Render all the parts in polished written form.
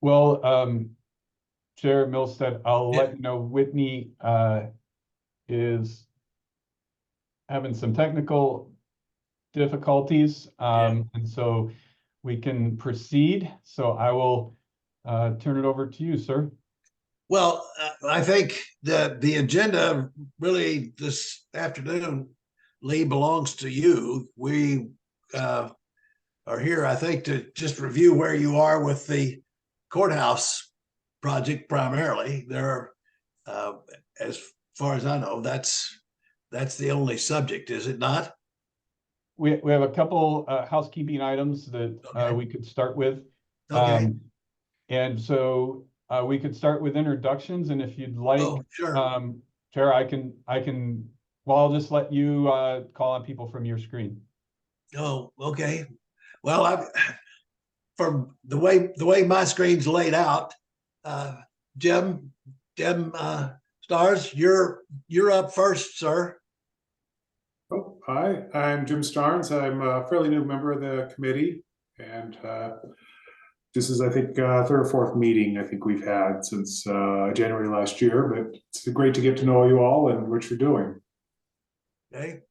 Well, Chair Milstead, I'll let you know Whitney is having some technical difficulties, and so we can proceed. So I will turn it over to you, sir. Well, I think the agenda really this afternoon, Lee, belongs to you. We are here, I think, to just review where you are with the courthouse project primarily. There are, as far as I know, that's the only subject, is it not? We have a couple housekeeping items that we could start with. Okay. And so we could start with introductions, and if you'd like, sure. Chair, I can. Well, I'll just let you call on people from your screen. Oh, okay. Well, from the way my screen's laid out, Jim Stars, you're up first, sir. Oh, hi, I'm Jim Starnes. I'm a fairly new member of the committee, and this is, I think, third or fourth meeting I think we've had since January last year, but it's great to get to know you all and what you're doing. Okay,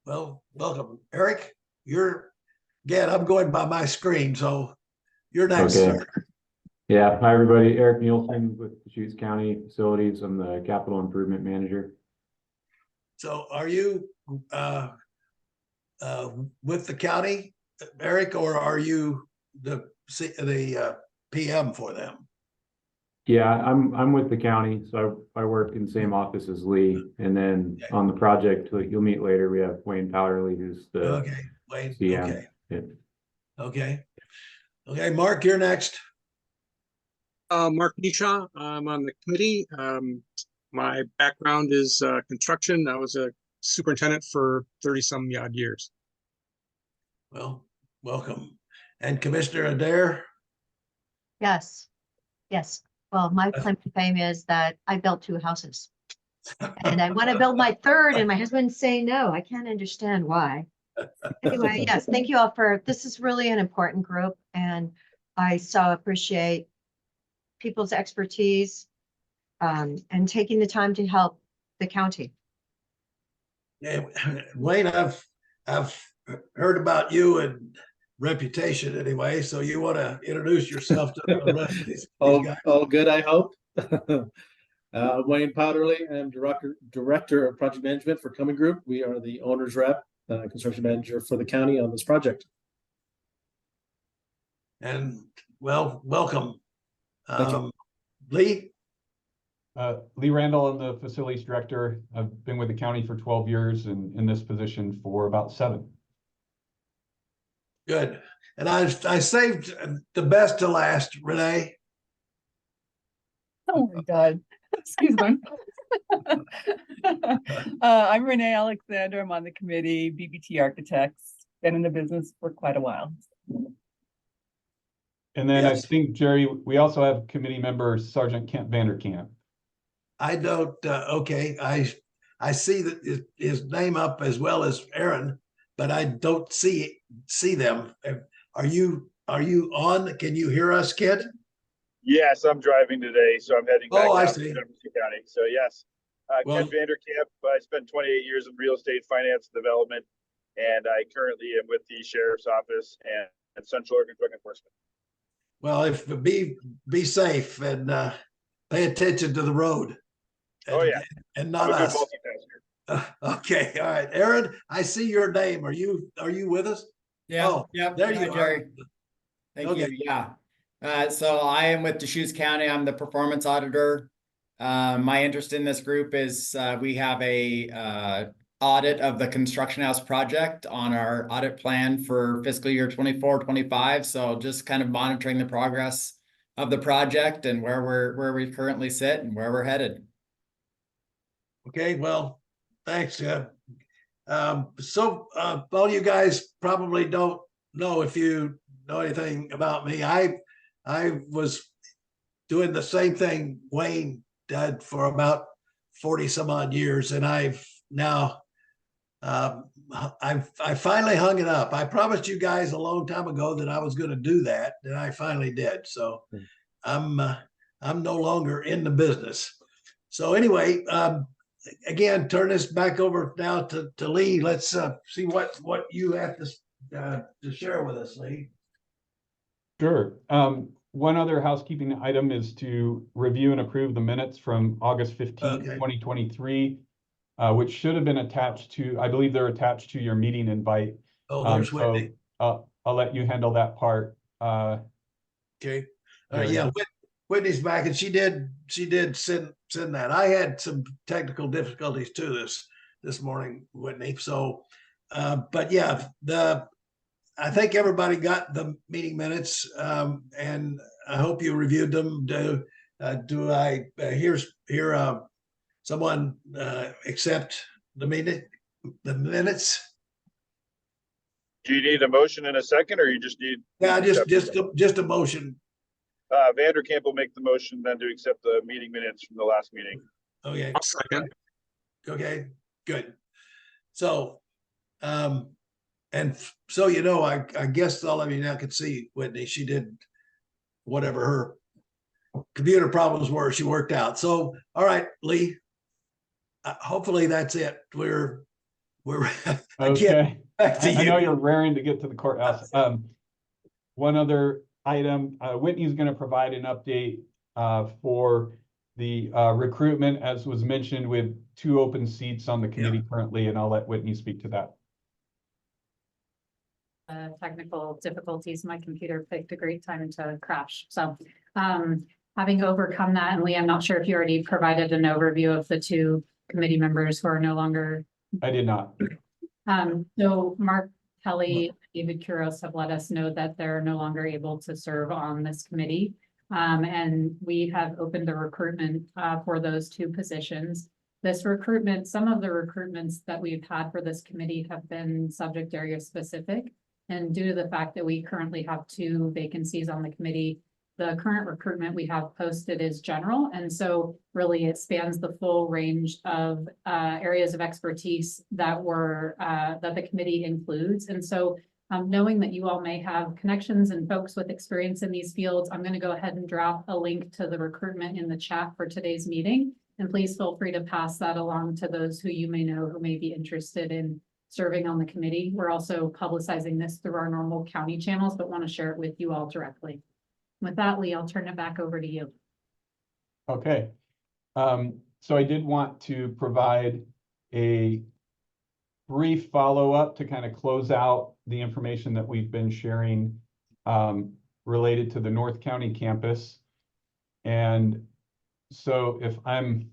well, welcome. Eric, again, I'm going by my screen, so you're next, okay, sir. Yeah, hi everybody, Eric Nielsen with Deschutes County Facilities. I'm the Capital Improvement Manager. So are you with the county, Eric, or are you the PM for them? Yeah, I'm with the county, so I work in the same office as Lee, and then on the project you'll meet later, we have Wayne Powderly, who's the Wayne. CM. Okay, Mark, you're next. Mark Nisha, I'm on the committee. My background is construction. I was a superintendent for 30-some odd years. Well, welcome. And Commissioner Adair? Yes. Well, my claim to fame is that I built 2 houses. And I want to build my 3rd, and my husband's saying no. I can't understand why. Anyway, yes, thank you all this is really an important group, and I so appreciate people's expertise and taking the time to help the county. Yeah, Wayne, I've heard about you and reputation anyway, so you want to introduce yourself to the rest of these guys? Oh, good, I hope. Wayne Powderly, I'm Director of Project Management for Cumming Group. We are the owner's rep, construction manager for the county on this project. And well, welcome. Thank you. Lee? Lee Randall, I'm the Facilities Director. I've been with the county for 12 years and in this position for about 7. Good. And I saved the best to last, Renee. Oh my God. Excuse me. I'm Renee Alexander. I'm on the committee, BBT Architects. Been in the business for quite a while. And then I think, Jerry, we also have committee member Sergeant Kent Vanderkamp. I don't, okay. I see that his name up as well as Aaron, but I don't see them. Are you on? Can you hear us, Kent? Yes, I'm driving today, so I'm heading back I down see. to Jefferson County. So yes, Kent Vanderkamp. I spent 28 years in real estate finance development, and I currently am with the Sheriff's Office and Central Oregon Drug Enforcement. Well, be safe and pay attention to the road. And, and not us. Okay, all right, Aaron. I see your name. Are you with us? Yeah. There you are. Jerry. Thank you. Yeah. So I am with Deschutes County. I'm the performance auditor. My interest in this group is we have a audit of the construction house project on our audit plan for fiscal year 24-25. So just kind of monitoring the progress of the project and where we currently sit and where we're headed. Okay, well, thanks. So all you guys probably don't know if you know anything about me. I was doing the same thing Wayne did for about 40 some odd years, and I've now I finally hung it up. I promised you guys a long time ago that I was going to do that, and I finally did. So I'm no longer in the business. So anyway, again, turn this back over now to Lee. Let's see what you have to share with us, Lee. Sure. One other housekeeping item is to review and approve the minutes from August 15th, Okay. 2023, which should have been attached to, I believe they're attached to your meeting invite. Oh, there's Whitney. So I'll let you handle that part. Okay. Very Yeah, good. Whitney's back, and she did send that. I had some technical difficulties too this morning, Whitney. So, but yeah, I think everybody got the meeting minutes, and I hope you reviewed them. Do I hear someone accept the minutes? Do you need a motion in a second, or you just need? Yeah, just a motion. Vanderkamp will make the motion then to accept the meeting minutes from the last meeting. Okay. I'll second. Okay, good. So, and so, you know, I guess all of you now can see Whitney, she did whatever her computer problems were, she worked out. So, all right, Lee, hopefully that's it. We're Okay. back to I know you. you're raring to get to the courthouse. One other item, Whitney's going to provide an update for the recruitment, as was mentioned, with 2 open seats on the committee currently, and I'll let Whitney speak to that. Technical difficulties. My computer picked a great time to crash. So having overcome that, and Lee, I'm not sure if you already provided an overview of the 2 committee members who are no longer. I did not. So Mark Kelly, David Kuros have let us know that they're no longer able to serve on this committee. And we have opened the recruitment for those 2 positions. This recruitment, some of the recruitments that we've had for this committee have been subject area specific. And due to the fact that we currently have 2 vacancies on the committee, the current recruitment we have posted is general. And so really it spans the full range of areas of expertise that the committee includes. And so knowing that you all may have connections and folks with experience in these fields, I'm going to go ahead and drop a link to the recruitment in the chat for today's meeting. And please feel free to pass that along to those who you may know who may be interested in serving on the committee. We're also publicizing this through our normal county channels, but want to share it with you all directly. With that, Lee, I'll turn it back over to you. Okay. So I did want to provide a brief follow-up to kind of close out the information that we've been sharing related to the North County campus. And so if I'm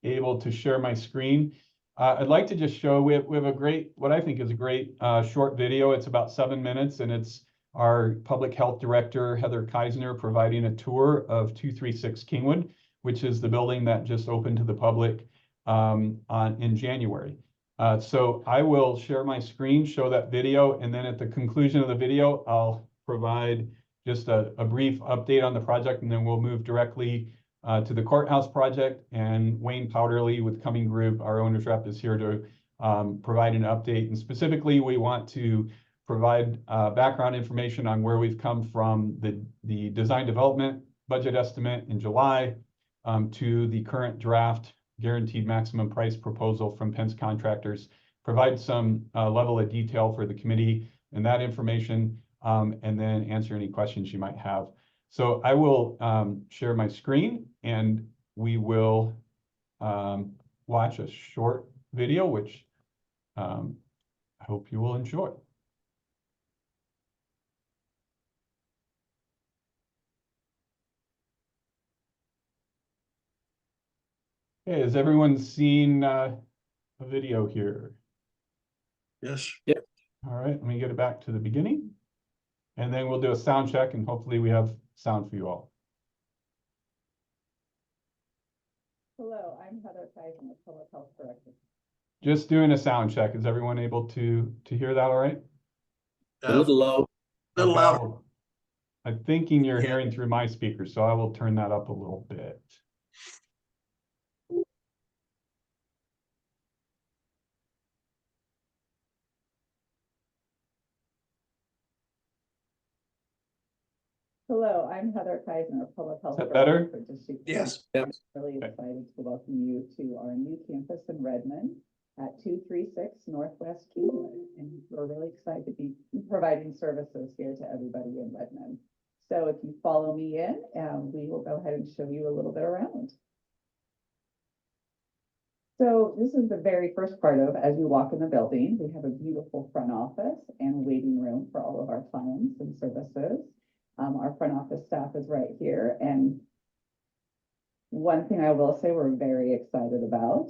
able to share my screen, I'd like to just show, we have a great, what I think is a great short video. It's about 7 minutes, and it's our Public Health Director, Heather Keisner, providing a tour of 236 Kingwood, which is the building that just opened to the public in January. So I will share my screen, show that video, and then at the conclusion of the video, I'll provide just a brief update on the project, and then we'll move directly to the courthouse project. And Wayne Powderly with Cumming Group, our owner's rep, is here to provide an update. And specifically, we want to provide background information on where we've come from the design development budget estimate in July to the current draft guaranteed maximum price proposal from Pence Contractors, provide some level of detail for the committee and that information, and then answer any questions you might have. So I will share my screen, and we will watch a short video, which I hope you will enjoy. Okay, has everyone seen a video here? Yes. Yep. All right, let me get it back to the beginning, and then we'll do a sound check, and hopefully we have sound for you all. Hello, I'm Heather Keisner, the Public Health Director. Just doing a sound check. Is everyone able to hear that all right? A little low. Little Okay, louder. I'm thinking you're hearing through my speakers, so I will turn that up a little bit. Hello, I'm Heather Keisner, Public Health. that better? Director for Deschutes Yes. County. Really Okay. excited to welcome you to our new campus in Redmond at 236 Northwest Keywood. And we're really excited to be providing services here to everybody in Redmond. So if you follow me in, we will go ahead and show you a little bit around. So this is the very first part of, as you walk in the building, we have a beautiful front office and waiting room for all of our clients and services. Our front office staff is right here. And one thing I will say we're very excited about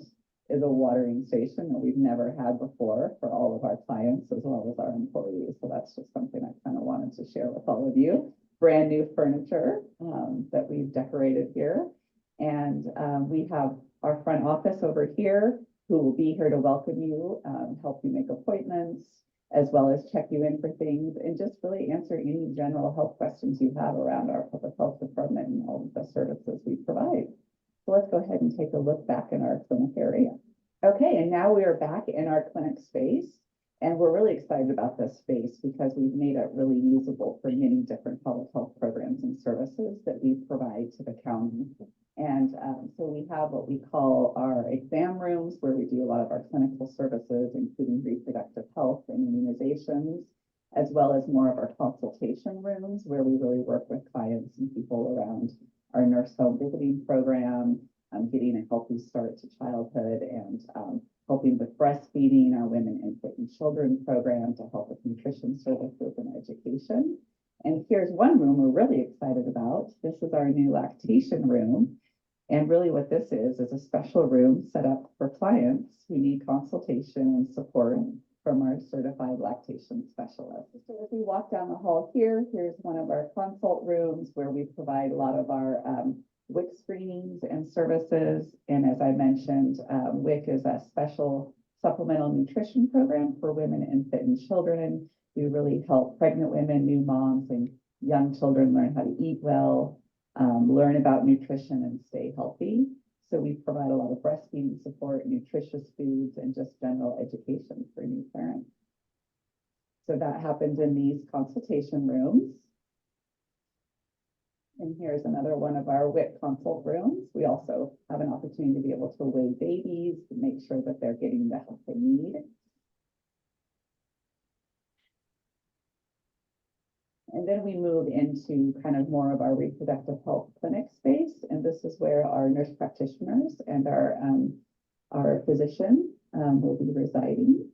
is a watering station that we've never had before for all of our clients as well as our employees. So that's just something I kind of wanted to share with all of you. Brand new furniture that we've decorated here. And we have our front office over here who will be here to welcome you, help you make appointments, as well as check you in for things and just really answer any general health questions you have around our public health department and all of the services we provide. So let's go ahead and take a look back in our clinic area. Okay, and now we are back in our clinic space. And we're really excited about this space because we've made it really usable for many different public health programs and services that we provide to the county. And so we have what we call our exam rooms where we do a lot of our clinical services, including reproductive health and immunizations, as well as more of our consultation rooms where we really work with clients and people around our nurse home visiting program, getting a healthy start to childhood and helping with breastfeeding, our women, infant and children program to help with nutrition services and education. And here's one room we're really excited about. This is our new lactation room. And really what this is a special room set up for clients who need consultation and support from our certified lactation specialist. So as we walk down the hall here, here's one of our consult rooms where we provide a lot of our WIC screenings and services. And as I mentioned, WIC is a special supplemental nutrition program for women, infant and children. We really help pregnant women, new moms, and young children learn how to eat well, learn about nutrition and stay healthy. So we provide a lot of breastfeeding support, nutritious foods, and just general education for new parents. So that happens in these consultation rooms. And here's another one of our WIC consult rooms. We also have an opportunity to be able to weigh babies to make sure that they're getting the help they need. And then we move into kind of more of our reproductive health clinic space. And this is where our nurse practitioners and our physician will be residing.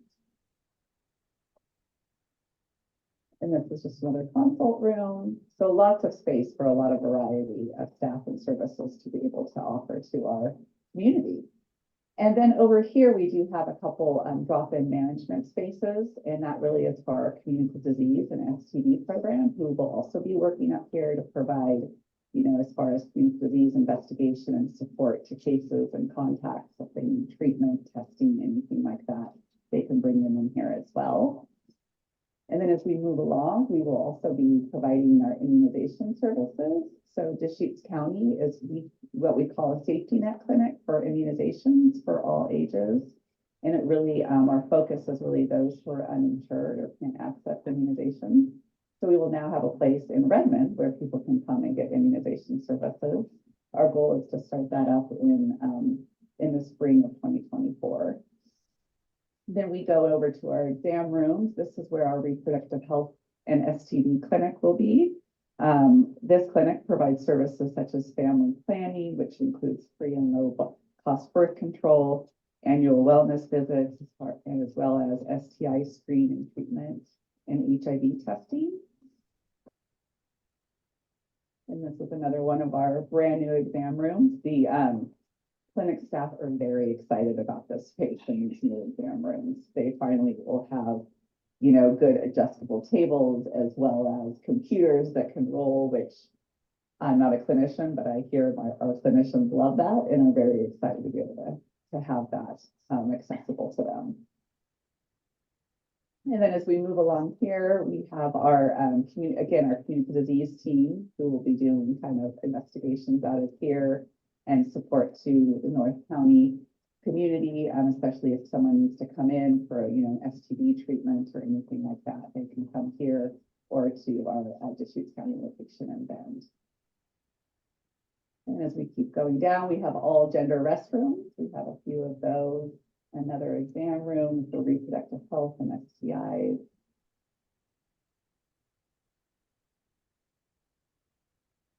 And this is just another consult room. So lots of space for a lot of variety of staff and services to be able to offer to our community. And then over here, we do have a couple drop-in management spaces, and that really is for our communicable disease and STD program, who will also be working up here to provide, you know, as far as communicable disease investigation and support to cases and contacts if they need treatment, testing, anything like that. They can bring them in here as well. And then as we move along, we will also be providing our immunization services. So Deschutes County is what we call a safety net clinic for immunizations for all ages. And it really, our focus is really those who are uninsured or can't access immunization. So we will now have a place in Redmond where people can come and get immunization services. Our goal is to start that up in the spring of 2024. Then we go over to our exam rooms. This is where our reproductive health and STD clinic will be. This clinic provides services such as family planning, which includes free and low cost birth control, annual wellness visits, as well as STI screening and treatment and HIV testing. And this is another one of our brand new exam rooms. The clinic staff are very excited about this space and these new exam rooms. They finally will have, you know, good adjustable tables as well as computers that can roll, which I'm not a clinician, but I hear our clinicians love that and are very excited to be able to have that accessible to them. And then as we move along here, we have our, our communicable disease team who will be doing kind of investigations out of here and support to the North County community, especially if someone needs to come in for, you know, an STD treatment or anything like that, they can come here or to our Deschutes County location in Bend. And as we keep going down, we have all gender restrooms. We have a few of those. Another exam room for reproductive health and STIs.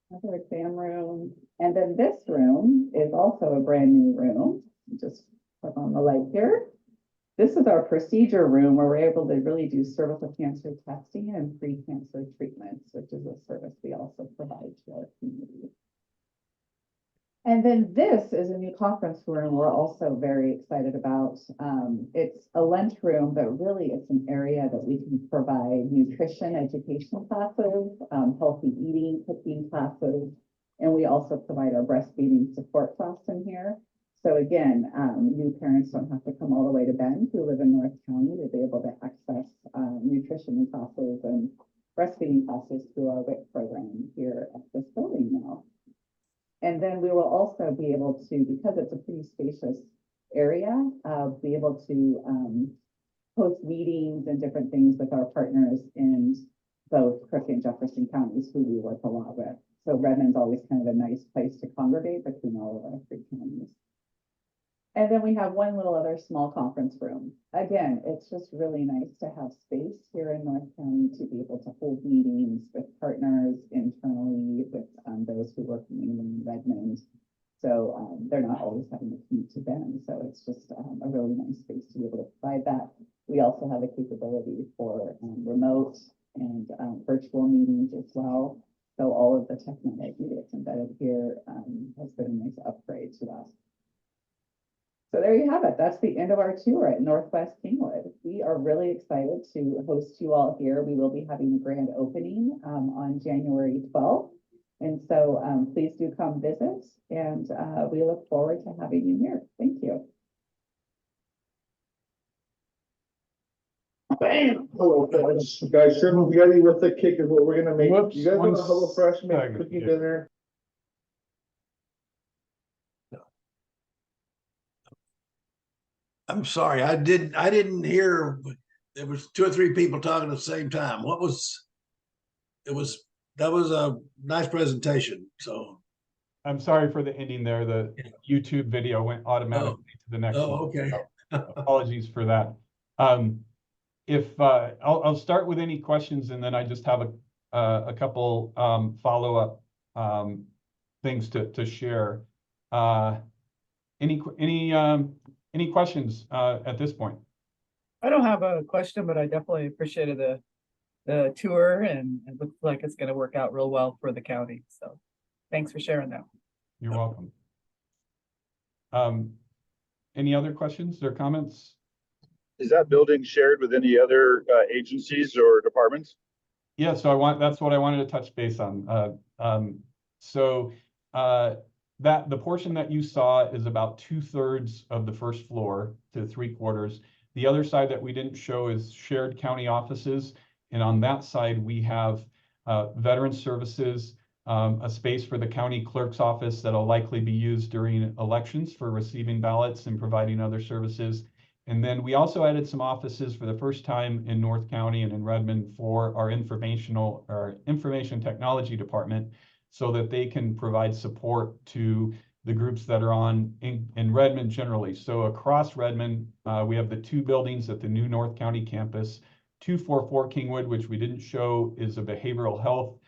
Another exam room. And then this room is also a brand new room. Just click on the light here. This is our procedure room where we're able to really do cervical cancer testing and pre-cancer treatments, which is a service we also provide to our community. And then this is a new conference room we're also very excited about. It's a lunch room, but really it's an area that we can provide nutrition education classes, healthy eating, cooking classes, and we also provide our breastfeeding support class in here. So again, new parents don't have to come all the way to Bend who live in North County to be able to access nutrition classes and breastfeeding classes through our WIC program here at this building now. And then we will also be able to, because it's a pretty spacious area, be able to host meetings and different things with our partners in both Cook and Jefferson counties who we work a lot with. So Redmond's always kind of a nice place to congregate between all of our three counties. And then we have one little other small conference room. Again, it's just really nice to have space here in North County to be able to hold meetings with partners internally, with those who work mainly in Redmond. So they're not always having to commute to Bend. So it's just a really nice space to be able to provide that. We also have a capability for remote and virtual meetings as well. So all of the technology that's embedded here has been a nice upgrade to us. So there you have it. That's the end of our tour at Northwest Kingwood. We are really excited to host you all here. We will be having a grand opening on January 12th. And so please do come visit, and we look forward to having you here. Thank you. Bam! Hello, guys. Sherman, we got you with the kick of what we're gonna make. Whoops, You guys want one a HelloFresh, make second, cookie yeah. dinner? I'm sorry, I didn't hear. There was 2 or 3 people talking at the same time. That was a nice presentation. So I'm sorry for the ending there. The YouTube video went automatically to the next one. okay. So apologies for that. I'll start with any questions, and then I just have a couple follow-up things to share. Any questions at this point? I don't have a question, but I definitely appreciated the tour, and it looks like it's gonna work out real well for the county. So thanks for sharing that. You're welcome. Any other questions or comments? Is that building shared with any other agencies or departments? Yeah, so that's what I wanted to touch base on. That the portion that you saw is about 2/3 of the first floor to 3/4. The other side that we didn't show is shared county offices. And on that side, we have veteran services, a space for the county clerk's office that'll likely be used during elections for receiving ballots and providing other services. And then we also added some offices for the first time in North County and in Redmond for our information technology department, so that they can provide support to the groups that are in Redmond generally. So across Redmond, we have the 2 buildings at the new North County campus. 244 Kingwood, which we didn't show, is a behavioral health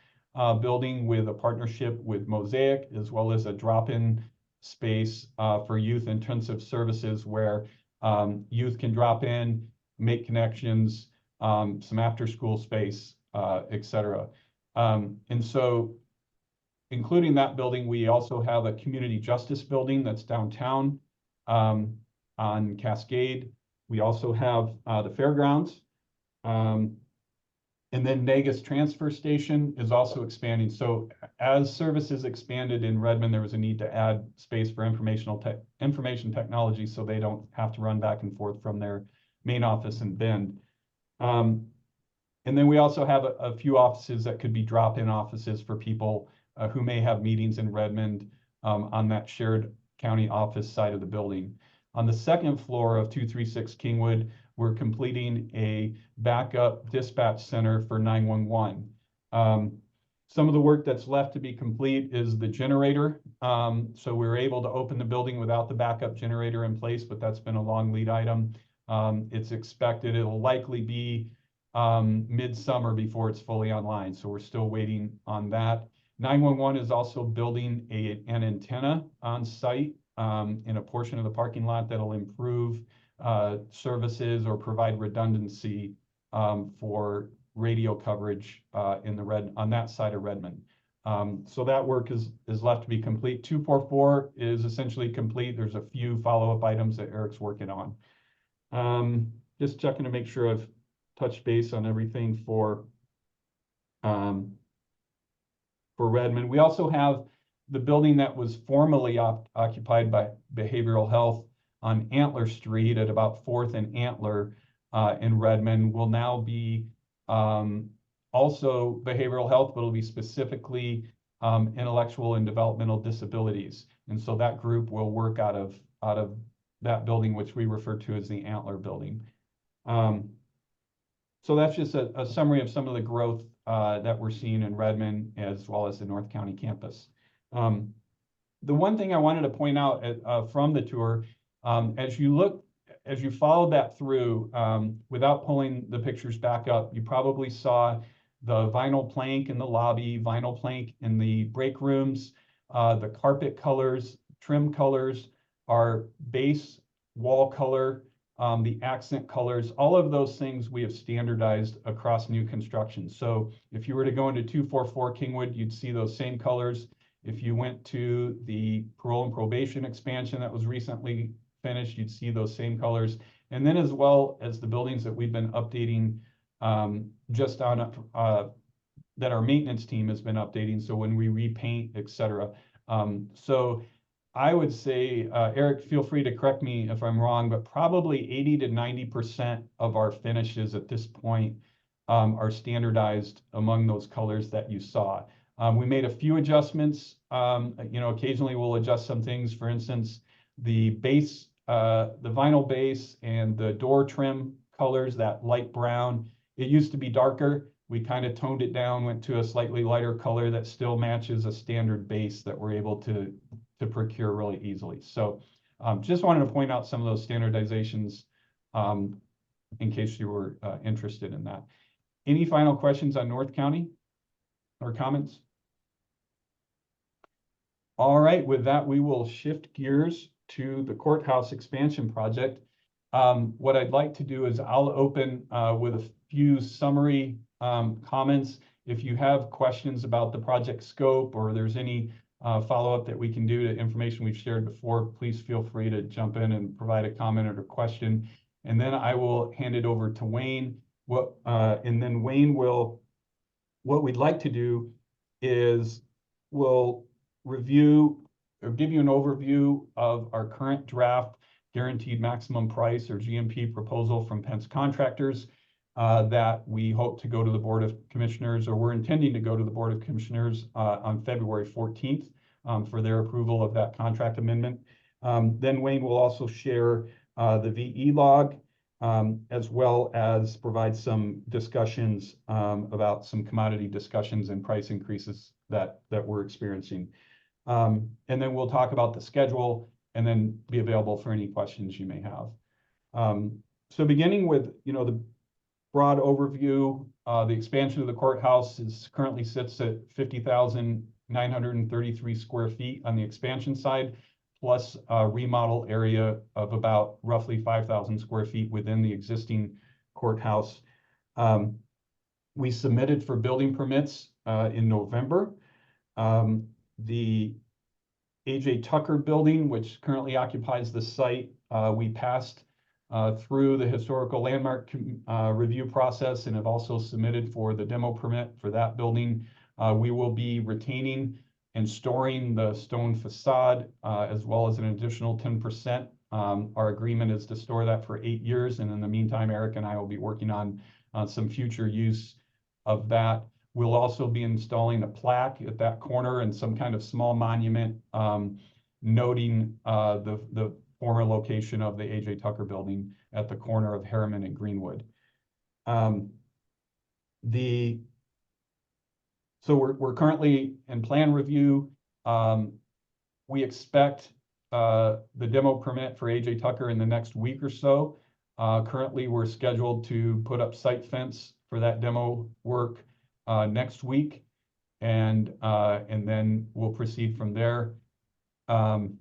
building with a partnership with Mosaic, as well as a drop-in space for youth intensive services where youth can drop in, make connections, some after-school space, etc. And so including that building, we also have a community justice building that's downtown on Cascade. We also have the fairgrounds. And then Negus Transfer Station is also expanding. So as services expanded in Redmond, there was a need to add space for information technology so they don't have to run back and forth from their main office in Bend. And then we also have a few offices that could be drop-in offices for people who may have meetings in Redmond on that shared county office side of the building. On the second floor of 236 Kingwood, we're completing a backup dispatch center for 911. Some of the work that's left to be complete is the generator. So we were able to open the building without the backup generator in place, but that's been a long lead item. It's expected it'll likely be midsummer before it's fully online. So we're still waiting on that. 911 is also building an antenna on site in a portion of the parking lot that'll improve services or provide redundancy for radio coverage on that side of Redmond. So that work is left to be complete. 244 is essentially complete. There's a few follow-up items that Eric's working on. Just checking to make sure I've touched base on everything for Redmond. We also have the building that was formerly occupied by behavioral health on Antler Street at about 4th and Antler in Redmond will now be also behavioral health, but it'll be specifically intellectual and developmental disabilities. And so that group will work out of that building, which we refer to as the Antler building. So that's just a summary of some of the growth that we're seeing in Redmond as well as the North County campus. The one thing I wanted to point out from the tour, as you followed that through, without pulling the pictures back up, you probably saw the vinyl plank in the lobby, vinyl plank in the break rooms, the carpet colors, trim colors, our base wall color, the accent colors, all of those things we have standardized across new construction. So if you were to go into 244 Kingwood, you'd see those same colors. If you went to the parole and probation expansion that was recently finished, you'd see those same colors. And then as well as the buildings that we've been updating just on that our maintenance team has been updating. So when we repaint, etc. So I would say, Eric, feel free to correct me if I'm wrong, but probably 80 to 90% of our finishes at this point are standardized among those colors that you saw. We made a few adjustments. Occasionally we'll adjust some things. For instance, the base, the vinyl base and the door trim colors, that light brown, it used to be darker. We kind of toned it down, went to a slightly lighter color that still matches a standard base that we're able to procure really easily. So just wanted to point out some of those standardizations in case you were interested in that. Any final questions on North County or comments? All right, with that, we will shift gears to the courthouse expansion project. What I'd like to do is I'll open with a few summary comments. If you have questions about the project scope or there's any follow-up that we can do to information we've shared before, please feel free to jump in and provide a comment or a question. And then I will hand it over to Wayne. And then Wayne will, what we'd like to do is we'll review or give you an overview of our current draft guaranteed maximum price or GMP proposal from Pence Contractors that we hope to go to the Board of Commissioners, or we're intending to go to the Board of Commissioners on February 14th for their approval of that contract amendment. Then Wayne will also share the VE log as well as provide some discussions about some commodity discussions and price increases that we're experiencing. And then we'll talk about the schedule and then be available for any questions you may have. So beginning with, the broad overview, the expansion of the courthouse currently sits at 50,933 square feet on the expansion side, plus a remodel area of about roughly 5,000 square feet within the existing courthouse. We submitted for building permits in November. The A.J. Tucker building, which currently occupies the site, we passed through the historical landmark review process and have also submitted for the demo permit for that building. We will be retaining and storing the stone facade as well as an additional 10%. Our agreement is to store that for 8 years. And in the meantime, Eric and I will be working on some future use of that. We'll also be installing a plaque at that corner and some kind of small monument noting the former location of the A.J. Tucker building. at the corner of Harriman and Greenwood. So we're currently in plan review. We expect the demo permit for AJ Tucker in the next week or so. Currently, we're scheduled to put up site fence for that demo work next week, and then we'll proceed from there. The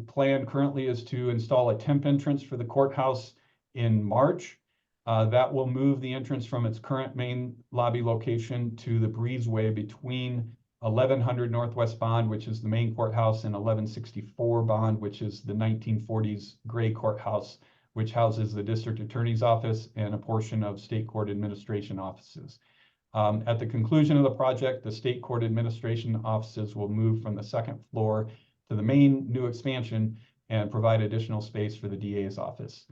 plan currently is to install a temp entrance for the courthouse in March. That will move the entrance from its current main lobby location to the breezeway between 1100 Northwest Bond, which is the main courthouse, and 1164 Bond, which is the 1940s gray courthouse, which houses the district attorney's office and a portion of state court administration offices. At the conclusion of the project, the state court administration offices will move from the second floor to the main new expansion and provide additional space for the DA's office.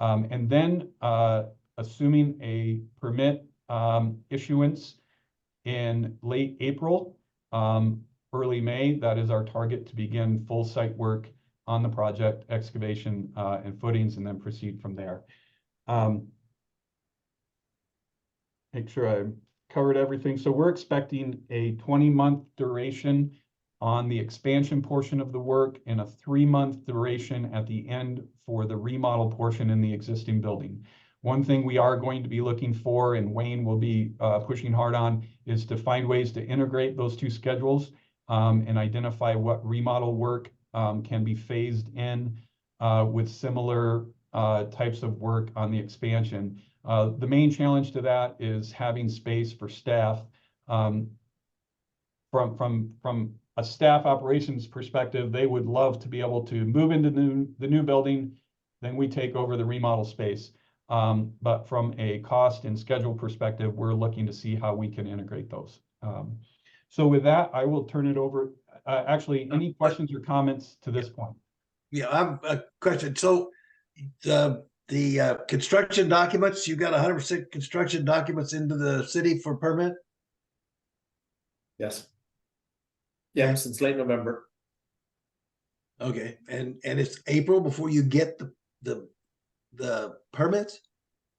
And then, assuming a permit issuance in late April, early May, that is our target to begin full site work on the project, excavation and footings, and then proceed from there. Make sure I covered everything. So we're expecting a 20-month duration on the expansion portion of the work and a 3-month duration at the end for the remodel portion in the existing building. One thing we are going to be looking for, and Wayne will be pushing hard on, is to find ways to integrate those two schedules and identify what remodel work can be phased in with similar types of work on the expansion. The main challenge to that is having space for staff. From a staff operations perspective, they would love to be able to move into the new building, then we take over the remodel space. But from a cost and schedule perspective, we're looking to see how we can integrate those. So with that, I will turn it over. Actually, any questions or comments to this point? Yeah, I'm a question. So the construction documents, you got 100% construction documents into the city for permit? Yes. Yeah, since late November. Okay, and it's April before you get the permits?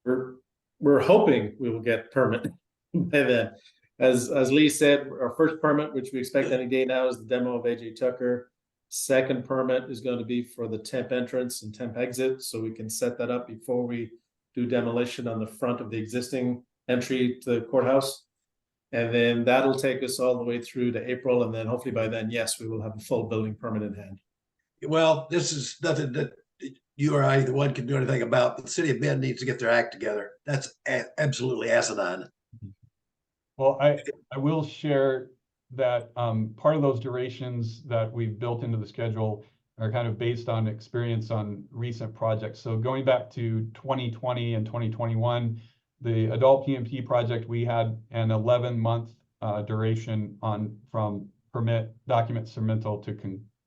We're hoping we will get permit by then. As Lee said, our first permit, which we expect any day now, is the demo of AJ Tucker. Second permit is going to be for the temp entrance and temp exit, so we can set that up before we do demolition on the front of the existing entry to the courthouse. And then that'll take us all the way through to April, and then hopefully by then, yes, we will have a full building permit in hand. Well, this is nothing that you or either one can do anything about. The city of Bend needs to get their act together. That's absolutely asinine. Well, I will share that part of those durations that we've built into the schedule are kind of based on experience on recent projects. So going back to 2020 and 2021, the adult PMP project, we had an 11-month duration from permit document submittal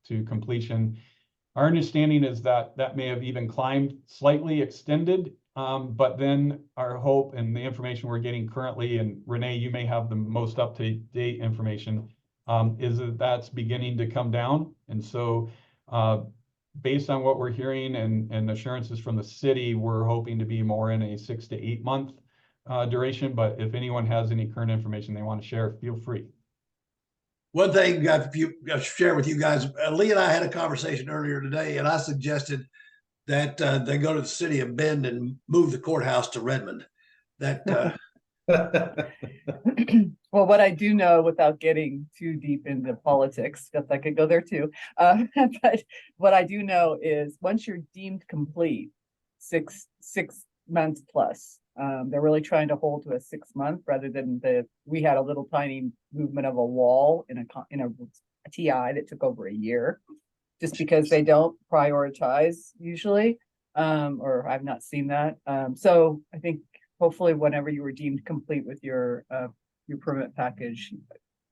to completion. Our understanding is that that may have even climbed, slightly extended, but then our hope and the information we're getting currently, and Renee, you may have the most up-to-date information, is that that's beginning to come down. And so based on what we're hearing and assurances from the city, we're hoping to be more in a 6 to 8 month duration. But if anyone has any current information they want to share, feel free. One thing I've share with you guys, Lee and I had a conversation earlier today, and I suggested that they go to the city of Bend and move the courthouse to Redmond. That well, what I do know, without getting too deep into politics, because I could go there too, but what I do know is once you're deemed complete, six months plus, they're really trying to hold to a 6 month rather than we had a little tiny movement of a wall in a TI that took over a year, just because they don't prioritize usually, or I've not seen that. So I think hopefully whenever you were deemed complete with your permit package,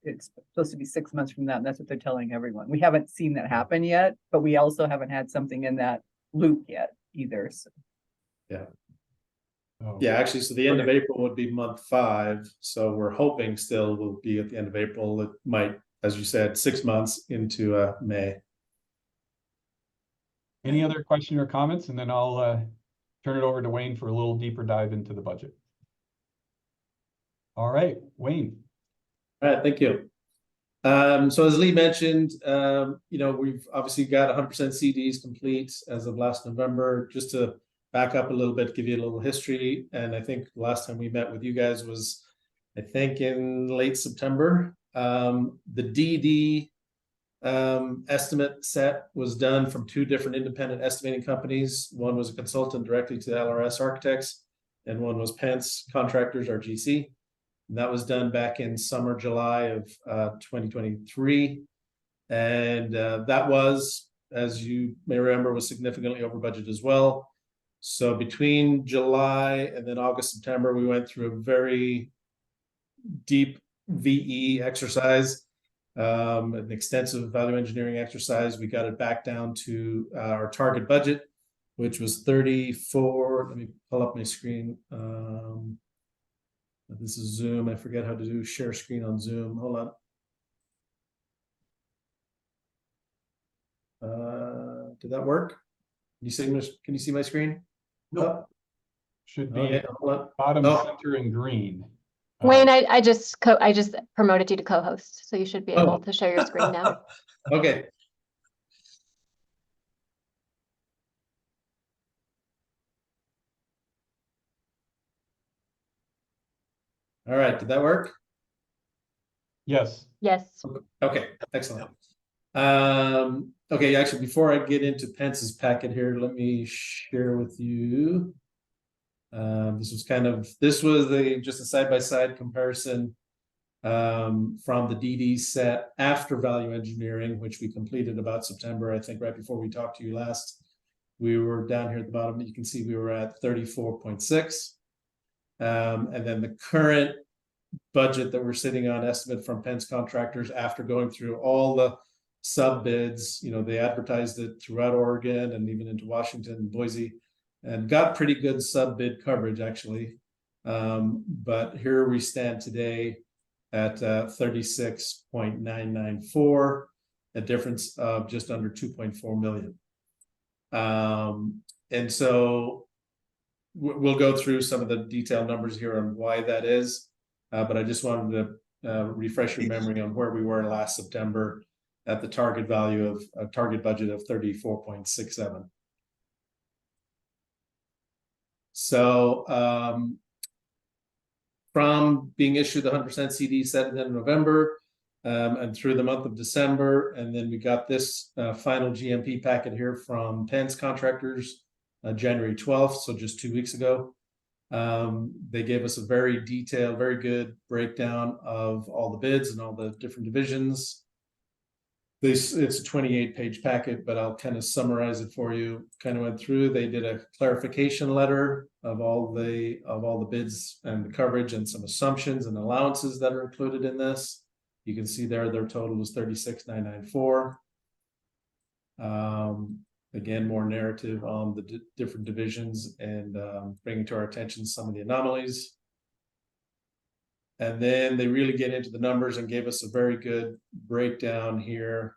it's supposed to be 6 months from that. And that's what they're telling everyone. We haven't seen that happen yet, but we also haven't had something in that loop yet either. So. Yeah. Oh. Yeah, actually, so the end of April would be month 5. So we're hoping still will be at the end of April. It might, as you said, 6 months into May. Any other question or comments? And then I'll turn it over to Wayne for a little deeper dive into the budget. All right, Wayne. All right, thank you. So as Lee mentioned, you know, we've obviously got 100% CDs complete as of last November. Just to back up a little bit, give you a little history. And I think the last time we met with you guys was, I think, in late September. The DD estimate set was done from 2 different independent estimating companies. One was a consultant directly to the LRS Architects, and one was Pence Contractors, RGC. And that was done back in summer, July of 2023. And that was, as you may remember, was significantly over budget as well. So between July and then August, September, we went through a very deep VE exercise, an extensive value engineering exercise. We got it back down to our target budget, which was 34. Let me pull up my screen. This is Zoom. I forget how to do share screen on Zoom. Hold on. Did that work? Can you see my screen? No. Should be Okay, bottom Oh. center in green. Wayne, I just promoted you to co-host, so you should be able Oh. to share your screen now. Okay. All right, did that work? Yes. Yes. Okay, excellent. Okay, actually, before I get into Pence's packet here, let me share with you. This was just a side-by-side comparison from the DD set after value engineering, which we completed about September, I think, right before we talked to you last. We were down here at the bottom. You can see we were at 34.6. And then the current budget that we're sitting on, estimate from Pence Contractors, after going through all the sub bids, you know, they advertised it throughout Oregon and even into Washington and Boise, and got pretty good sub bid coverage actually. But here we stand today at 36.994, a difference of just under 2.4 million. And so we'll go through some of the detailed numbers here on why that is, but I just wanted to refresh your memory on where we were last September at the target value of a target budget of 34.67. So from being issued the 100% CD set in November and through the month of December, and then we got this final GMP packet here from Pence Contractors January 12th, so just 2 weeks ago. They gave us a very detailed, very good breakdown of all the bids and all the different divisions. It's a 28-page packet, but I'll kind of summarize it for you. Kind of went through. They did a clarification letter of all the bids and the coverage and some assumptions and allowances that are included in this. You can see there their total was 36,994. Again, more narrative on the different divisions and bringing to our attention some of the anomalies. And then they really get into the numbers and gave us a very good breakdown here,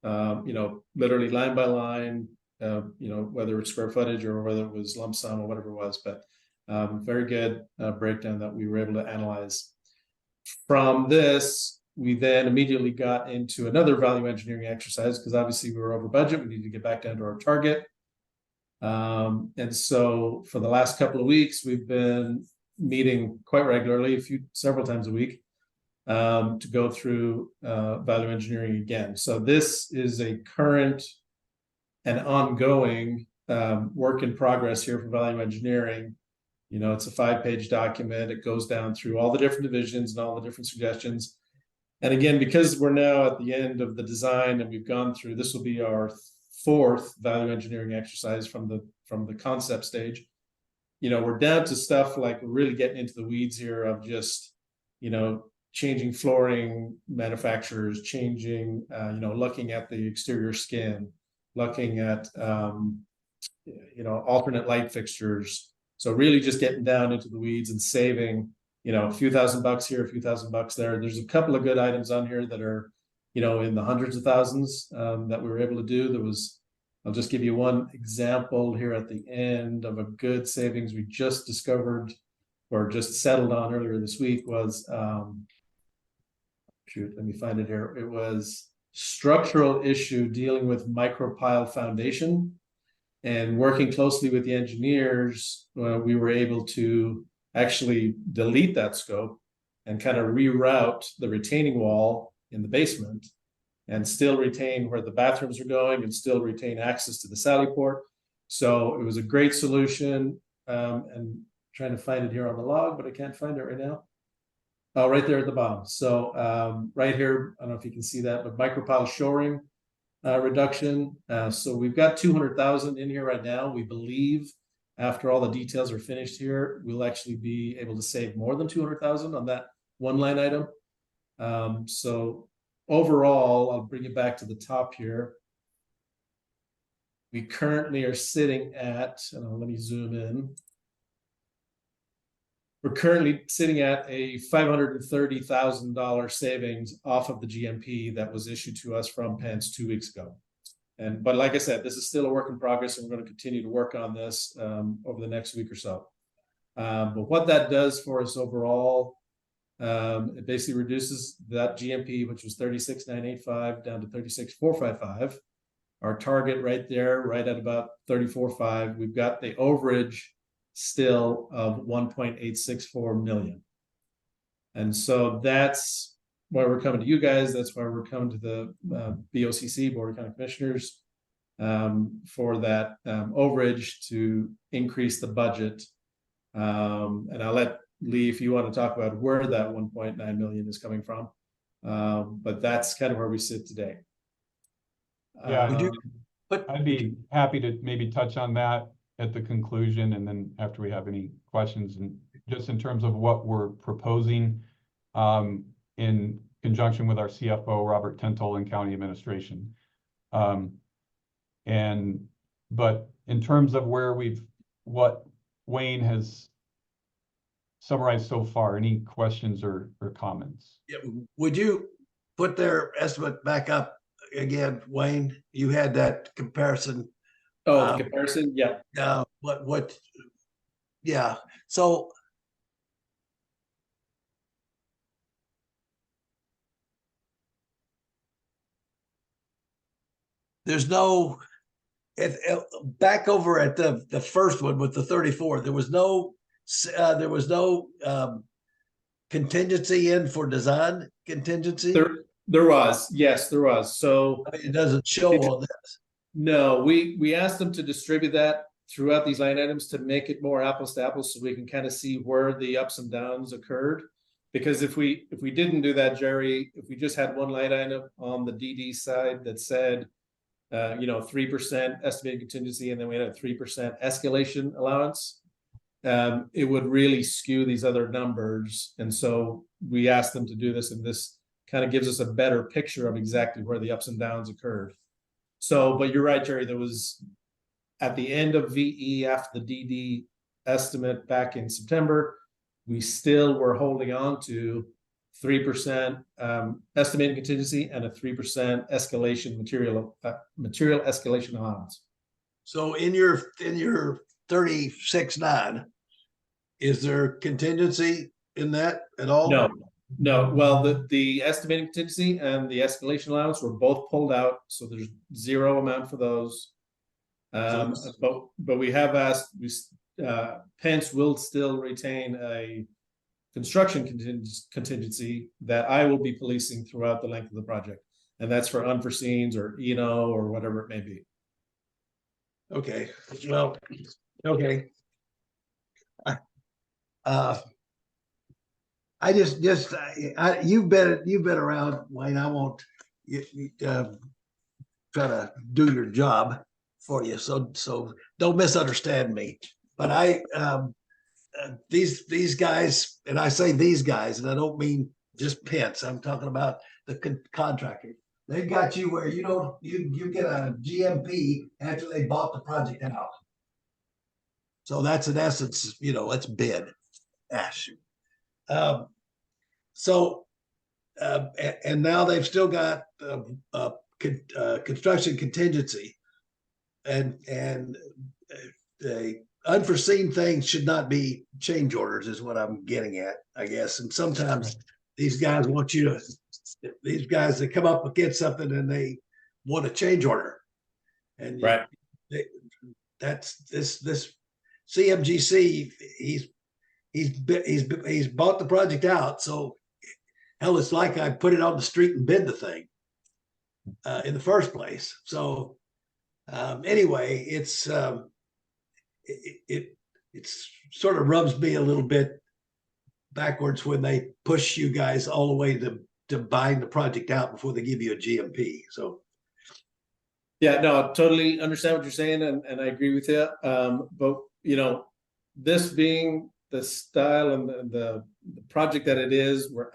you know, literally line by line, you know, whether it's square footage or whether it was lump sum or whatever it was, but very good breakdown that we were able to analyze. From this, we then immediately got into another value engineering exercise because obviously we were over budget. We needed to get back down to our target. And so for the last couple of weeks, we've been meeting quite regularly, several times a week, to go through value engineering again. So this is a current and ongoing work in progress here for value engineering. You know, it's a 5-page document. It goes down through all the different divisions and all the different suggestions. And again, because we're now at the end of the design and we've gone through, this will be our 4th value engineering exercise from the concept stage. You know, we're down to stuff like we're really getting into the weeds here of just, you know, changing flooring manufacturers, changing, you know, looking at the exterior skin, looking at, you know, alternate light fixtures. So really just getting down into the weeds and saving, you know, a few $1,000 here, a few $1,000 there. There's a couple of good items on here that are, you know, in the hundreds of thousands that we were able to do. There was I'll just give you one example here at the end of a good savings we just discovered or just settled on earlier this week was, shoot, let me find it here. It was structural issue dealing with micropile foundation, and working closely with the engineers, we were able to actually delete that scope and kind of reroute the retaining wall in the basement and still retain where the bathrooms are going and still retain access to the sally port. So it was a great solution, and trying to find it here on the log, but I can't find it right now. Oh, right there at the bottom. So right here, I don't know if you can see that, but micropile shoring reduction. So we've got 200,000 in here right now. We believe after all the details are finished here, we'll actually be able to save more than 200,000 on that one line item. So overall, I'll bring it back to the top here. We currently are sitting at, let me zoom in. We're currently sitting at a $530,000 savings off of the GMP that was issued to us from Pence 2 weeks ago. But like I said, this is still a work in progress, and we're going to continue to work on this over the next week or so. But what that does for us overall, it basically reduces that GMP, which was 36,985 down to 36,455. Our target right there, right at about 34.5. We've got the overage still of 1.864 million. And so that's why we're coming to you guys. That's why we're coming to the BOCC, Board of County Commissioners, for that overage to increase the budget. And I'll let Lee, if you want to talk about where that 1.9 million is coming from. But that's kind of where we sit today. Yeah, I'd be happy to maybe touch on that at the conclusion, and then after we have any questions, and just in terms of what we're proposing in conjunction with our CFO, Robert Tentel, and County Administration. But in terms of what Wayne has summarized so far, any questions or comments? Yeah, would you put their estimate back up again, Wayne? You had that comparison. Oh, comparison, yeah. Yeah. So there's no back over at the first one with the 34. There was no contingency in for design contingency. There was, yes, there was. So it doesn't show on this. No, we asked them to distribute that throughout these line items to make it more apples to apples, so we can kind of see where the ups and downs occurred. Because if we didn't do that, Jerry, if we just had one line item on the DD side that said, 3% estimated contingency, and then we had a 3% escalation allowance, it would really skew these other numbers. And so we asked them to do this, and this kind of gives us a better picture of exactly where the ups and downs occurred. So, but you're right, Jerry, there was at the end of VE after the DD estimate back in September, we still were holding on to 3% estimated contingency and a 3% escalation material escalation allowance. So in your 36.9, is there contingency in that at all? No. Well, the estimated contingency and the escalation allowance were both pulled out, so there's zero amount for those. But we have asked, Pence will still retain a construction contingency that I will be policing throughout the length of the project, and that's for unforeseens or or whatever it may be. Okay. Well, okay. You've been around, Wayne. I won't try to do your job for you, so don't misunderstand me. But these guys, and I say these guys, and I don't mean just Pence. I'm talking about the contractor. They've got you where you get a GMP after they bought the project out. So that's in essence, let's bid. And now they've still got construction contingency. and unforeseen things should not be change orders is what I'm getting at, I guess. And sometimes these guys want you to, these guys that come up against something and they want a change order. And Right. that's this CMGC, he's bought the project out. So hell, it's like I put it on the street and bid the thing in the first place. So anyway, it's sort of rubs me a little bit backwards when they push you guys all the way to buying the project out before they give you a GMP. So Yeah, no, totally understand what you're saying, and I agree with you. But you know, this being the style and the project that it is, we're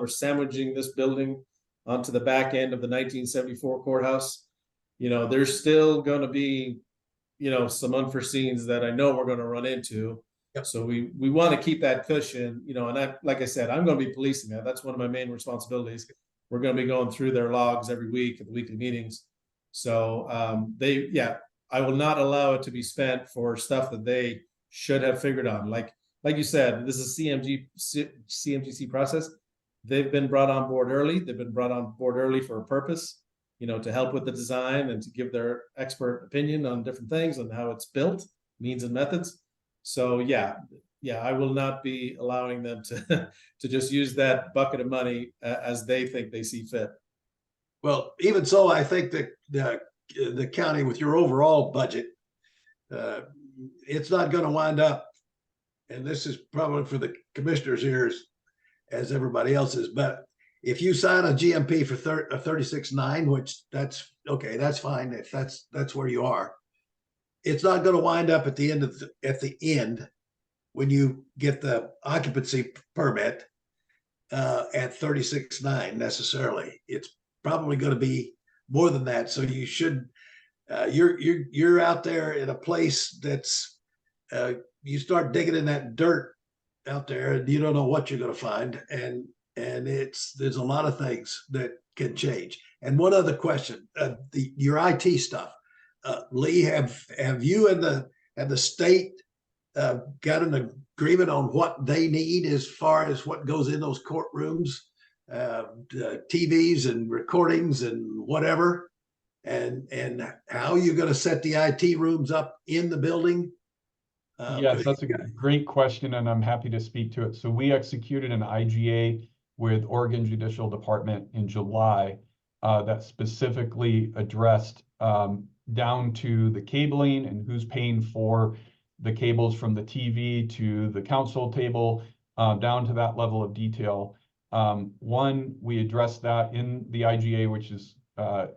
sandwiching this building onto the back end of the 1974 courthouse. You know, there's still going to be, you know, some unforeseens that I know we're going to run into. Yep. So we want to keep that cushion, you know, and like I said, I'm going to be policing that. That's one of my main responsibilities. We're going to be going through their logs every week at the weekly meetings. So I will not allow it to be spent for stuff that they should have figured out. Like you said, this is CMGC process. They've been brought on board early. They've been brought on board early for a purpose, you know, to help with the design and to give their expert opinion on different things and how it's built, means and methods. So yeah, I will not be allowing them to just use that bucket of money as they think they see fit. well, even so, I think that the county with your overall budget, it's not going to wind up, and this is probably for the commissioner's ears as everybody else's, but if you sign a GMP for 36.9, which that's okay, that's fine. If that's where you are, it's not going to wind up at the end when you get the occupancy permit at 36.9 necessarily. It's probably going to be more than that. So you should, you're out there in a place that's, you start digging in that dirt out there and you don't know what you're going to find. And there's a lot of things that can change. And one other question, your IT stuff, Lee, have you and the state got an agreement on what they need as far as what goes in those courtrooms, TVs and recordings and whatever, and how you're going to set the IT rooms up in the building? Yes, that's a great question, and I'm happy to speak to it. So we executed an IGA with Oregon Judicial Department in July that specifically addressed down to the cabling and who's paying for the cables from the TV to the council table, down to that level of detail. One, we addressed that in the IGA, which